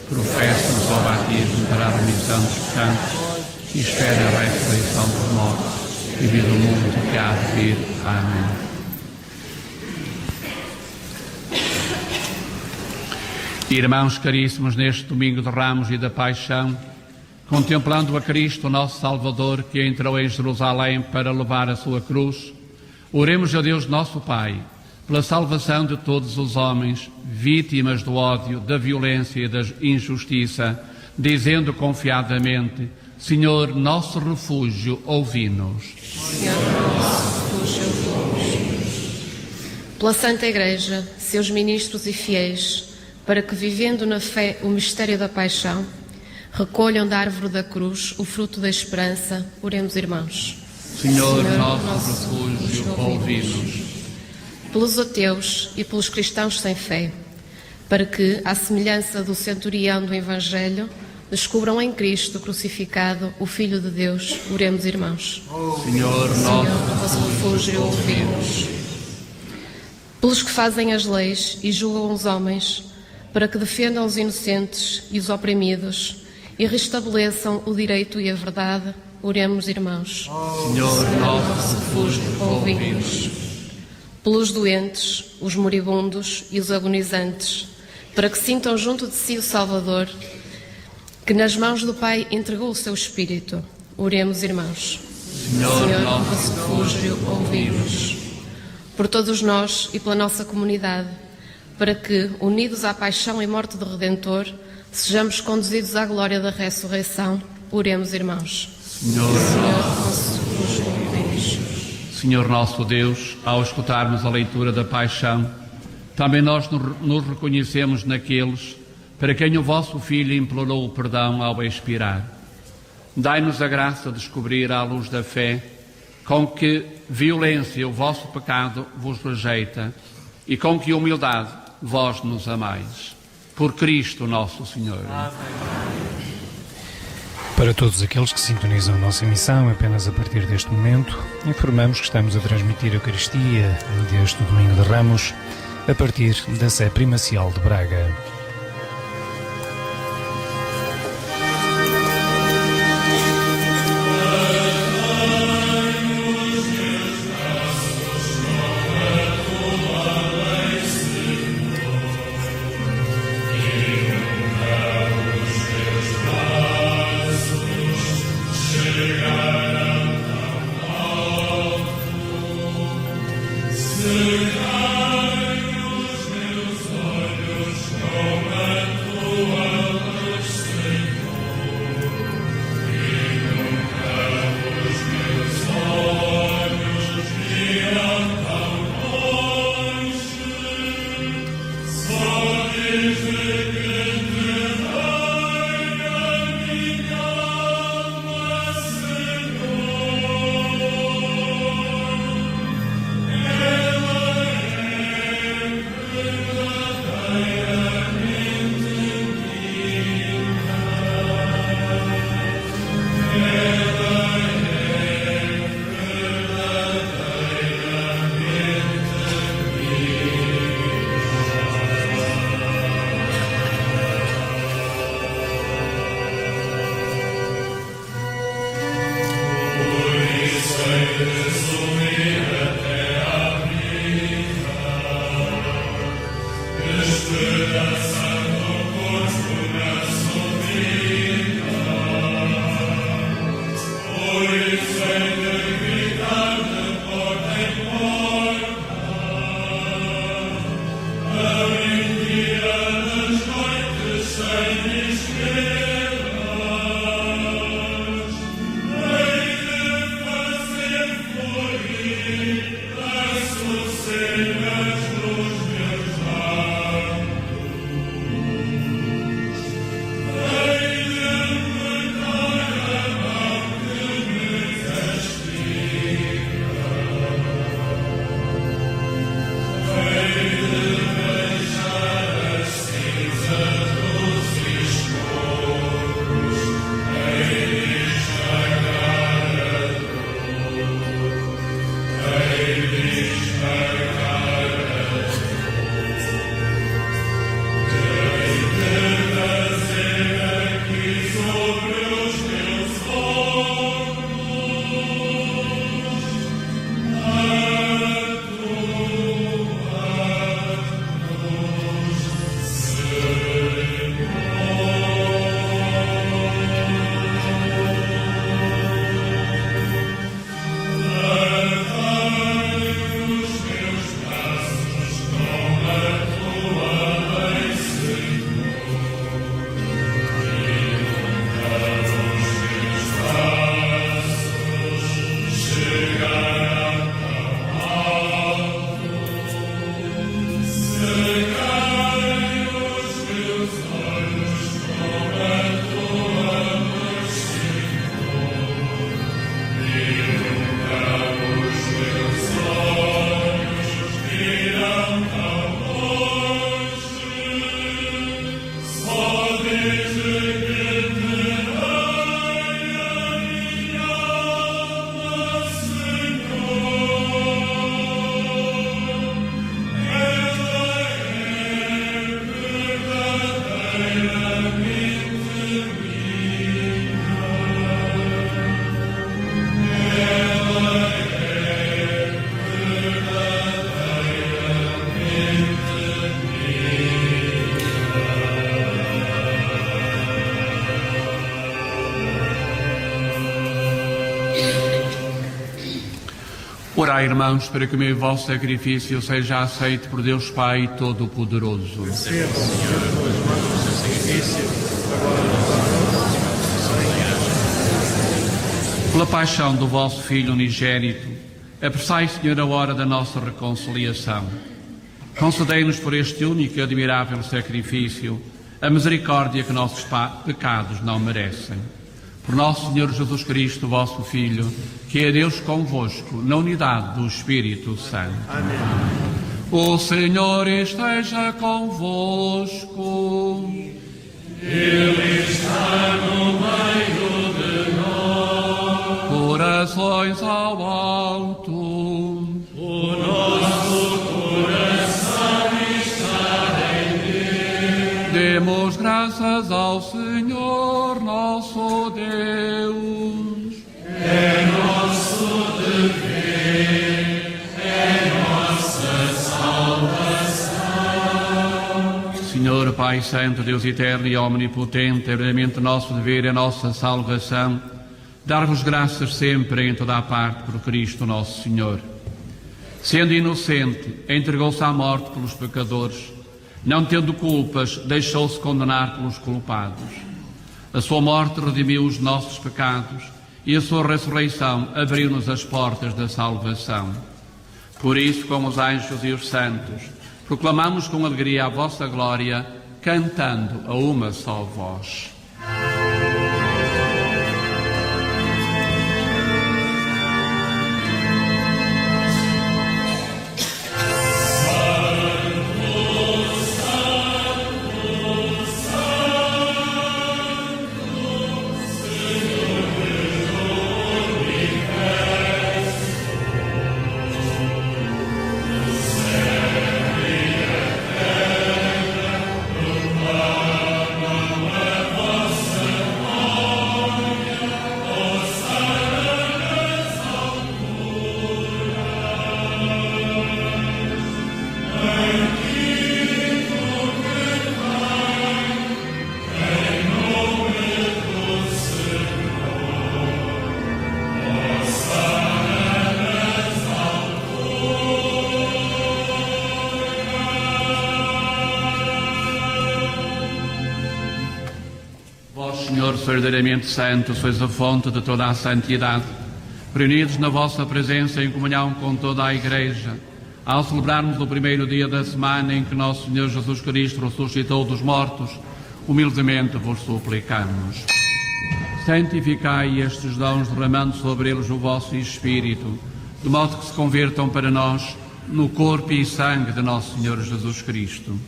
Professo-nos ao batismo para a remissão dos pecados e espero a ressurreição dos mortos e vida do mundo que há de vir. Amém. Irmãos caríssimos, neste domingo de Ramos e da Paixão, contemplando a Cristo, nosso Salvador, que entrou em Jerusalém para levar a sua cruz, oremos a Deus nosso Pai, pela salvação de todos os homens, vítimas do ódio, da violência e da injustiça, dizendo confiadamente: Senhor, nosso refúgio, ouvi-nos. Senhor, nosso refúgio, ouvi-nos. Pela Santa Igreja, seus ministros e fiéis, para que, vivendo na fé o mistério da paixão, recolham da árvore da cruz o fruto da esperança. Oremos, irmãos. Senhor, nosso refúgio, ouvi-nos. Pelos ateus e pelos cristãos sem fé, para que, à semelhança do centurião do Evangelho, descubram em Cristo crucificado o Filho de Deus. Oremos, irmãos. Senhor, nosso refúgio, ouvi-nos. Pelos que fazem as leis e julgam os homens, para que defendam os inocentes e os oprimidos e restabeleçam o direito e a verdade. Oremos, irmãos. Senhor, nosso refúgio, ouvi-nos. Pelos doentes, os moribundos e os agonizantes, para que sintam junto de si o Salvador, que nas mãos do Pai entregou o seu Espírito. Oremos, irmãos. Senhor, nosso refúgio, ouvi-nos. Por todos nós e pela nossa comunidade, para que, unidos à paixão e morte do Redentor, sejamos conduzidos à glória da ressurreição. Oremos, irmãos. Senhor nosso refúgio, ouvi-nos. Senhor nosso Deus, ao escutarmos a leitura da paixão, também nós nos reconhecemos naqueles para quem o vosso Filho implorou o perdão ao expirar. Dai-nos a graça de descobrir à luz da fé com que violência o vosso pecado vos rejeita e com que humildade vós nos amais. Por Cristo nosso Senhor. Amém. Para todos aqueles que sintonizam a nossa emissão apenas a partir deste momento, informamos que estamos a transmitir a Eucaristia deste Domingo de Ramos a partir da Sé Primacial de Braga. Os meus olhos Orai, irmãos, para que o meu e vosso sacrifício seja aceito por Deus Pai Todo-Poderoso. Pela paixão do vosso Filho unigênito, apressai, Senhor, a hora da nossa reconciliação. Concedei-nos por este único e admirável sacrifício a misericórdia que nossos pecados não merecem. Por nosso Senhor Jesus Cristo, vosso Filho, que é Deus convosco, na unidade do Espírito Santo. Amém. O Senhor esteja convosco. Ele está no meio de nós. Corações ao alto. O nosso coração está em Deus. Demos graças ao Senhor, nosso Deus. É nosso dever, é nossa salvação. Senhor Pai Santo, Deus eterno e omnipotente, é verdadeiramente nosso dever e a nossa salvação dar-vos graças sempre em toda a parte por Cristo nosso Senhor. Sendo inocente, entregou-se à morte pelos pecadores. Não tendo culpas, deixou-se condenar pelos culpados. A sua morte redimiu os nossos pecados e a sua ressurreição abriu-nos as portas da salvação. Por isso, como os anjos e os santos, proclamamos com alegria a vossa glória, cantando a uma só voz. Amém. Senhor, verdadeiramente santo, sois a fonte de toda a santidade. Reunidos na vossa presença em comunhão com toda a Igreja, ao celebrarmos o primeiro dia da semana em que nosso Senhor Jesus Cristo ressuscitou dos mortos, humildemente vos suplicamos. Santificai estes dons, derramando sobre eles o vosso Espírito, de modo que se convertam para nós no corpo e sangue de nosso Senhor Jesus Cristo.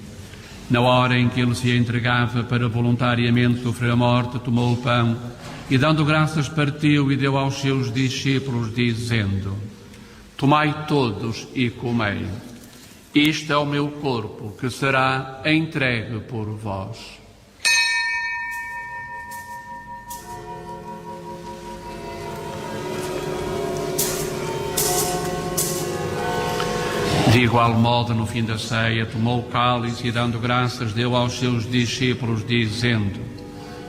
Na hora em que ele se entregava para voluntariamente sofrer a morte, tomou o pão e, dando graças, partiu e deu aos seus discípulos, dizendo: Tomai todos e comei. Isto é o meu corpo, que será entregue por vós. De igual modo, no fim da ceia, tomou o cálice e, dando graças, deu aos seus discípulos, dizendo: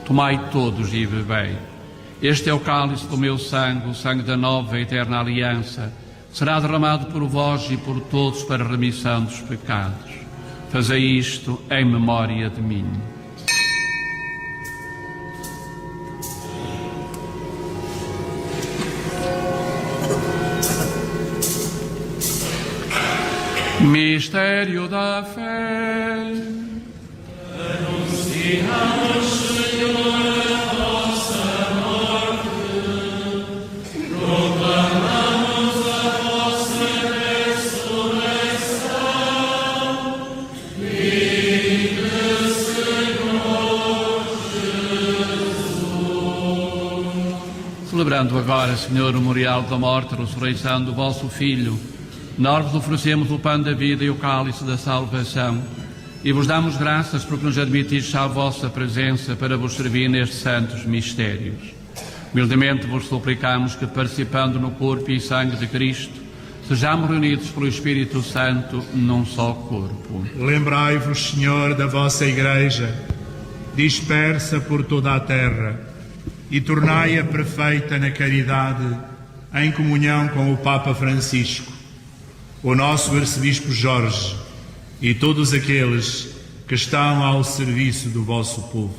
Tomai todos e bebei. Este é o cálice do meu sangue, o sangue da nova e eterna aliança. Será derramado por vós e por todos para a remissão dos pecados. Fazei isto em memória de mim. Mistério da fé. Anunciamos, Senhor, a vossa morte, proclamamos a vossa ressurreição. Vinde, Senhor Jesus. Celebrando agora, Senhor, o memorial da morte e ressurreição do vosso Filho, nós vos oferecemos o pão da vida e o cálice da salvação e vos damos graças porque nos admitis à vossa presença para vos servir nestes santos mistérios. Humildemente vos suplicamos que, participando no corpo e sangue de Cristo, sejamos reunidos pelo Espírito Santo num só corpo. Lembrai-vos, Senhor, da vossa Igreja, dispersa por toda a terra, e tornai-a perfeita na caridade, em comunhão com o Papa Francisco, o nosso Arcebispo Jorge e todos aqueles que estão ao serviço do vosso povo.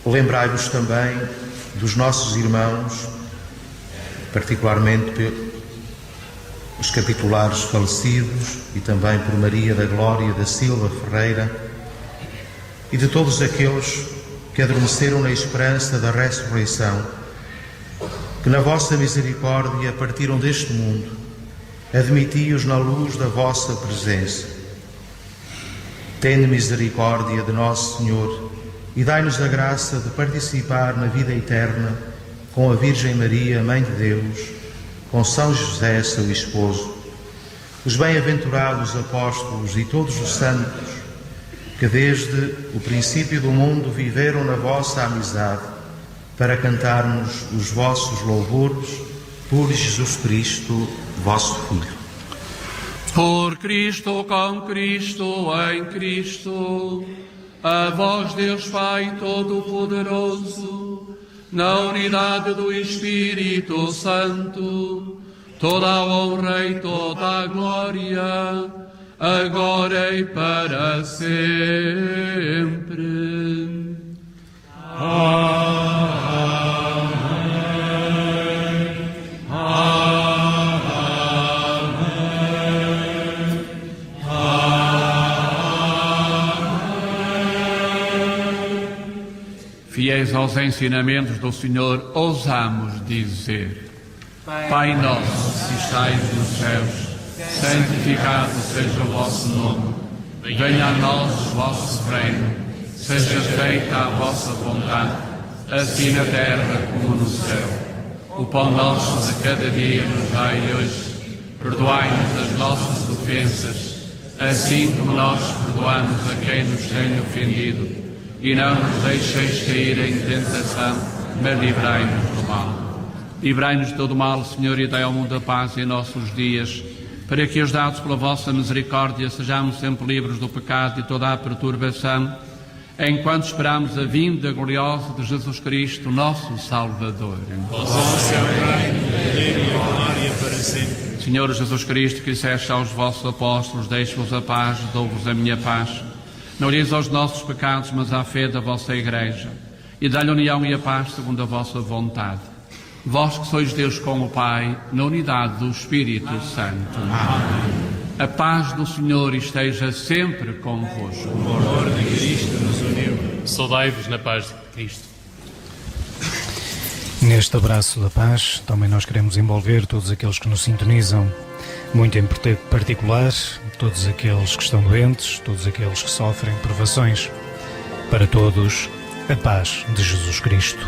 Lembrai-vos também dos nossos irmãos, particularmente os capitulares falecidos e também por Maria da Glória da Silva Ferreira e de todos aqueles que adormeceram na esperança da ressurreição, que na vossa misericórdia partiram deste mundo, admiti-os na luz da vossa presença. Tende misericórdia de nosso Senhor e dai-nos a graça de participar na vida eterna com a Virgem Maria, Mãe de Deus, com São José, seu esposo, os bem-aventurados apóstolos e todos os santos que desde o princípio do mundo viveram na vossa amizade, para cantarmos os vossos louvores por Jesus Cristo, vosso Filho. Por Cristo, com Cristo, em Cristo, a vós, Deus Pai Todo-Poderoso, na unidade do Espírito Santo, toda a honra e toda a glória, agora e para sempre. Amém. Fiéis aos ensinamentos do Senhor, ousamos dizer: Pai nosso, que estais nos céus, santificado seja o vosso nome. Venha a nós o vosso reino. Seja feita a vossa vontade, assim na terra como no céu. O pão nosso de cada dia nos dai hoje. Perdoai-nos as nossas ofensas, assim como nós perdoamos a quem nos tem ofendido. E não nos deixeis cair em tentação, mas livrai-nos do mal. Livrai-nos de todo o mal, Senhor, e dai ao mundo a paz em nossos dias, para que, ajudados pela vossa misericórdia, sejamos sempre livres do pecado e toda a perturbação, enquanto esperamos a vinda gloriosa de Jesus Cristo, nosso Salvador. Vosso é o reino, o poder e a glória para sempre. Senhor Jesus Cristo, que disseste aos vossos apóstolos: deixo-vos a paz, dou-vos a minha paz. Não olheis aos nossos pecados, mas à fé da vossa Igreja, e dá-lhe a união e a paz segundo a vossa vontade. Vós que sois Deus com o Pai, na unidade do Espírito Santo. Amém. A paz do Senhor esteja sempre convosco. O amor de Cristo nos uniu. Saudai-vos na paz de Cristo. Neste abraço da paz, também nós queremos envolver todos aqueles que nos sintonizam, muito em particular, todos aqueles que estão doentes, todos aqueles que sofrem provações. Para todos, a paz de Jesus Cristo.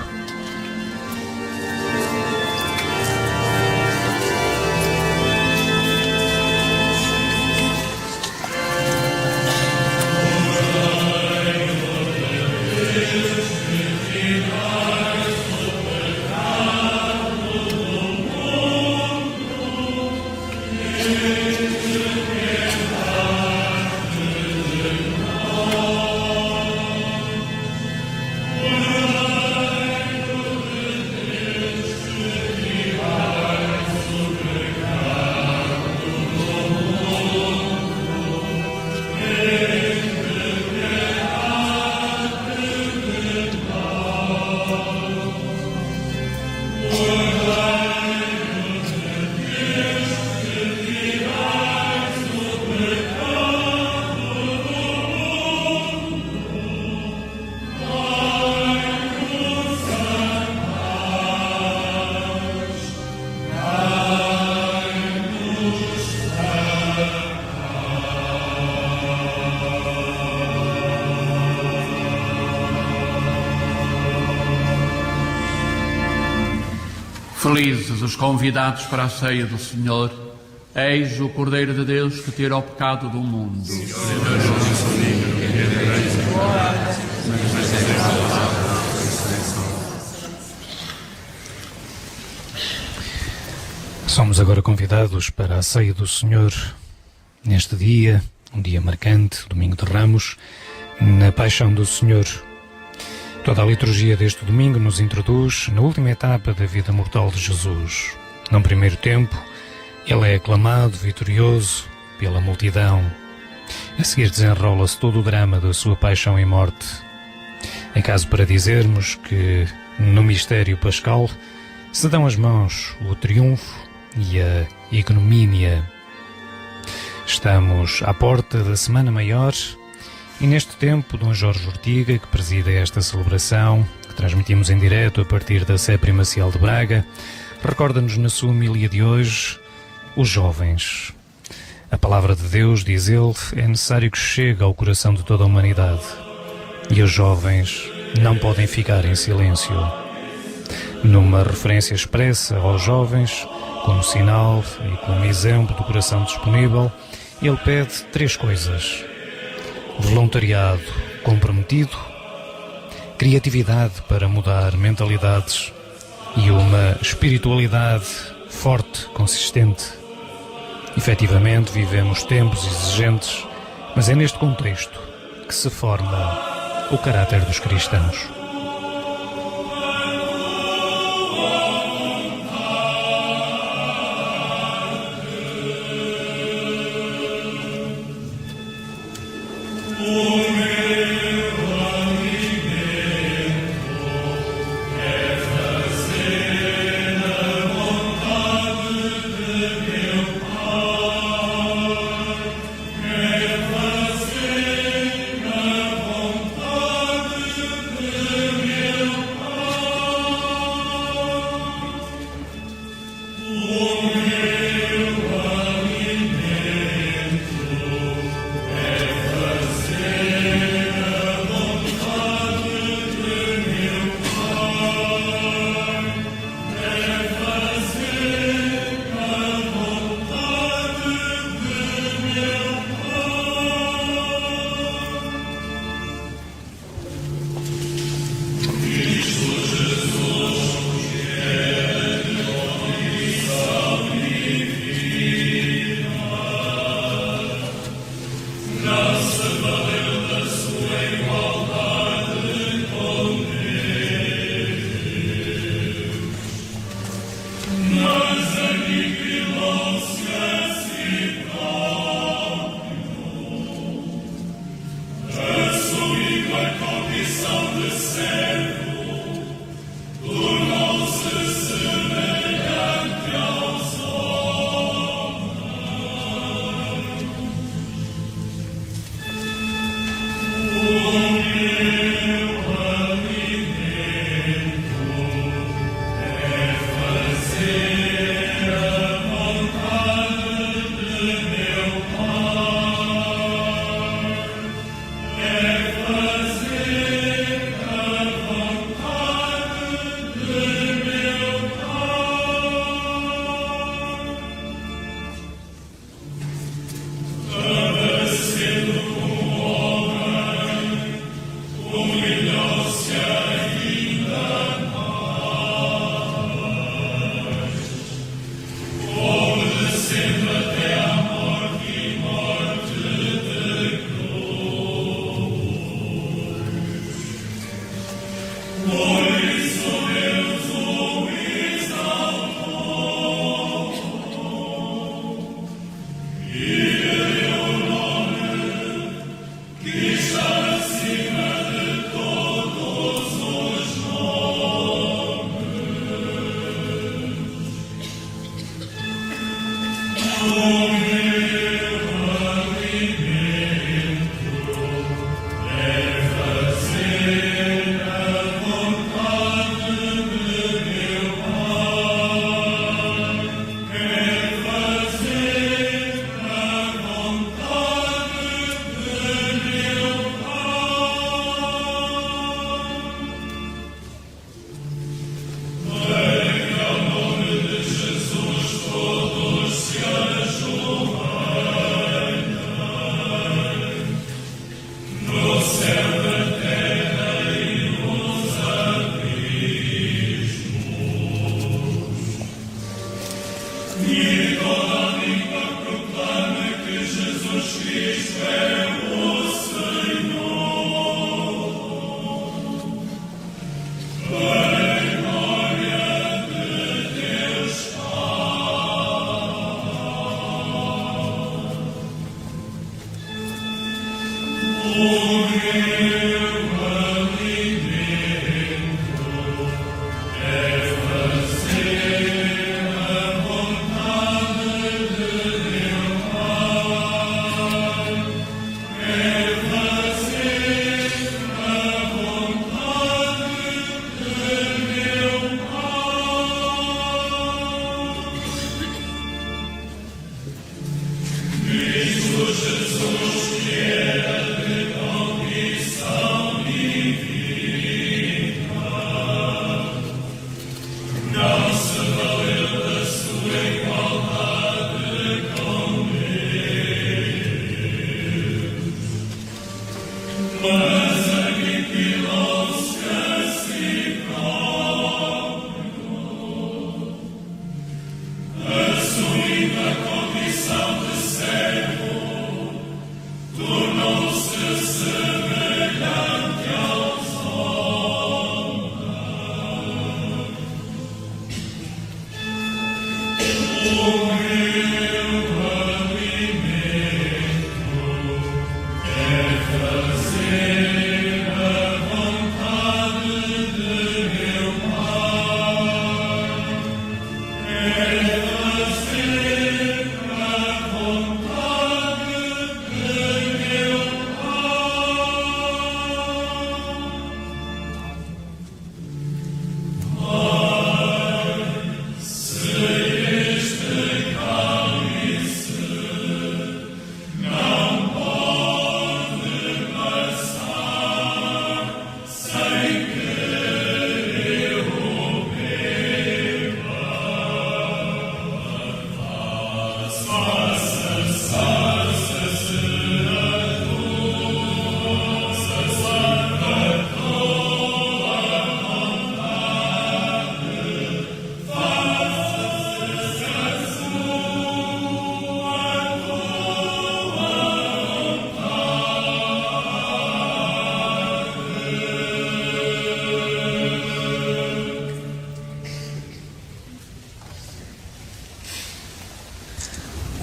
Felizes os convidados para a ceia do Senhor. Eis o Cordeiro de Deus que tira o pecado do mundo. Somos agora convidados para a ceia do Senhor neste dia, um dia marcante, domingo de Ramos, na Paixão do Senhor. Toda a liturgia deste domingo nos introduz na última etapa da vida mortal de Jesus. Num primeiro tempo, ele é aclamado, vitorioso, pela multidão. A seguir desenrola-se todo o drama da sua paixão e morte. É caso para dizermos que, no mistério pascal, se dão as mãos o triunfo e a ignomínia. Estamos à porta da Semana Maior. E neste tempo, Dom Jorge Ortiga, que preside esta celebração, que transmitimos em direto a partir da Sé Primacial de Braga, recorda-nos na sua homilia de hoje os jovens. A palavra de Deus, diz ele, é necessário que chegue ao coração de toda a humanidade. E os jovens não podem ficar em silêncio. Numa referência expressa aos jovens, como sinal e como exemplo do coração disponível, ele pede 3 coisas: voluntariado comprometido, criatividade para mudar mentalidades e uma espiritualidade forte, consistente. Efetivamente, vivemos tempos exigentes, mas é neste contexto que se forma o caráter dos cristãos.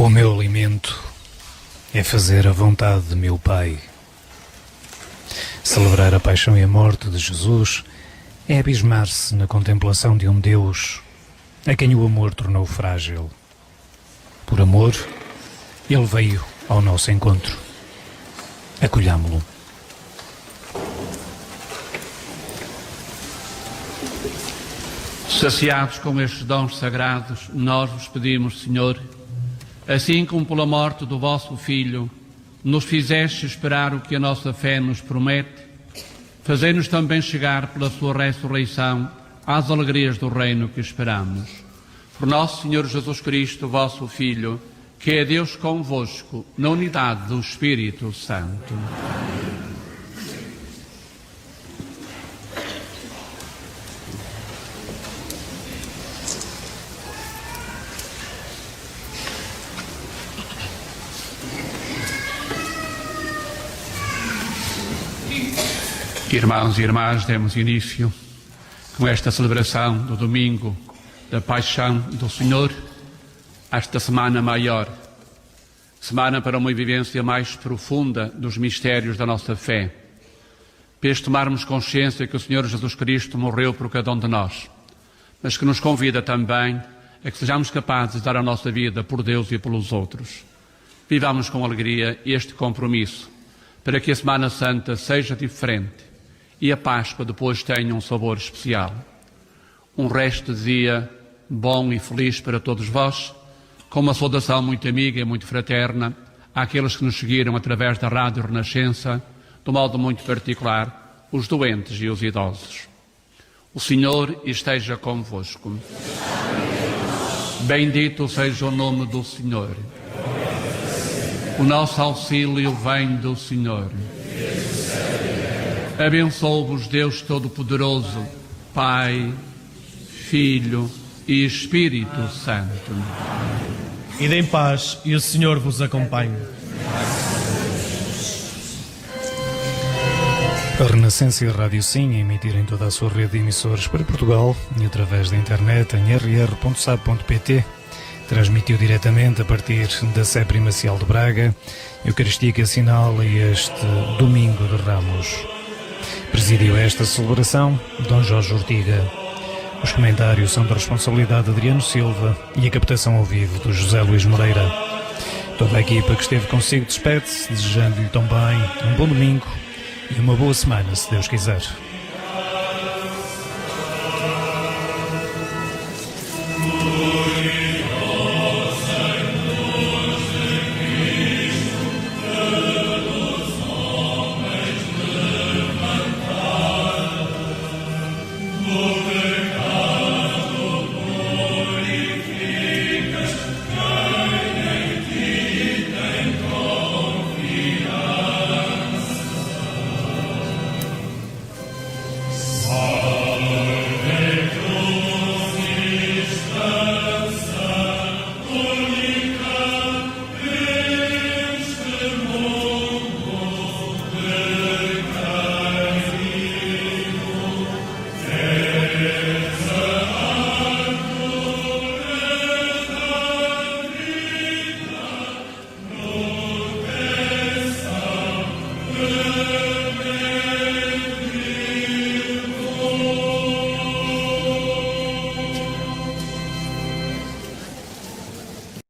O meu alimento é fazer a vontade de meu Pai. Celebrar a paixão e a morte de Jesus é abismar-se na contemplação de um Deus a quem o amor tornou frágil. Por amor, Ele veio ao nosso encontro. Acolhámo-lo. Saciados com estes dons sagrados, nós vos pedimos, Senhor, assim como pela morte do vosso Filho, nos fizeste esperar o que a nossa fé nos promete, fazei-nos também chegar pela sua ressurreição às alegrias do reino que esperamos. Por nosso Senhor Jesus Cristo, vosso Filho, que é Deus convosco, na unidade do Espírito Santo. Irmãos e irmãs, demos início com esta celebração do domingo da Paixão do Senhor, esta Semana Maior, semana para uma vivência mais profunda dos mistérios da nossa fé, para tomarmos consciência que o Senhor Jesus Cristo morreu por cada um de nós, mas que nos convida também a que sejamos capazes de dar a nossa vida por Deus e pelos outros. Vivamos com alegria este compromisso, para que a Semana Santa seja diferente e a Páscoa depois tenha um sabor especial. Um resto de dia bom e feliz para todos vós, com uma saudação muito amiga e muito fraterna àqueles que nos seguiram através da Rádio Renascença, de modo muito particular, os doentes e os idosos. O Senhor esteja convosco. Bendito seja o nome do Senhor. O nosso auxílio vem do Senhor. Abençoe-vos Deus Todo-Poderoso, Pai, Filho e Espírito Santo. Ide em paz e o Senhor vos acompanhe. A Renascença e a Rádio Sim a emitir em toda a sua rede de emissores para Portugal e através da internet em rr.sab.pt, transmitiu diretamente a partir da Sé Primacial de Braga, Eucaristia que assinala este Domingo de Ramos. Presidiu esta celebração Dom Jorge Ortiga. Os comentários são da responsabilidade de Adriano Silva e a captação ao vivo do José Luís Moreira. Toda a equipa que esteve consigo despede-se, desejando-lhe também um bom domingo e uma boa semana, se Deus quiser.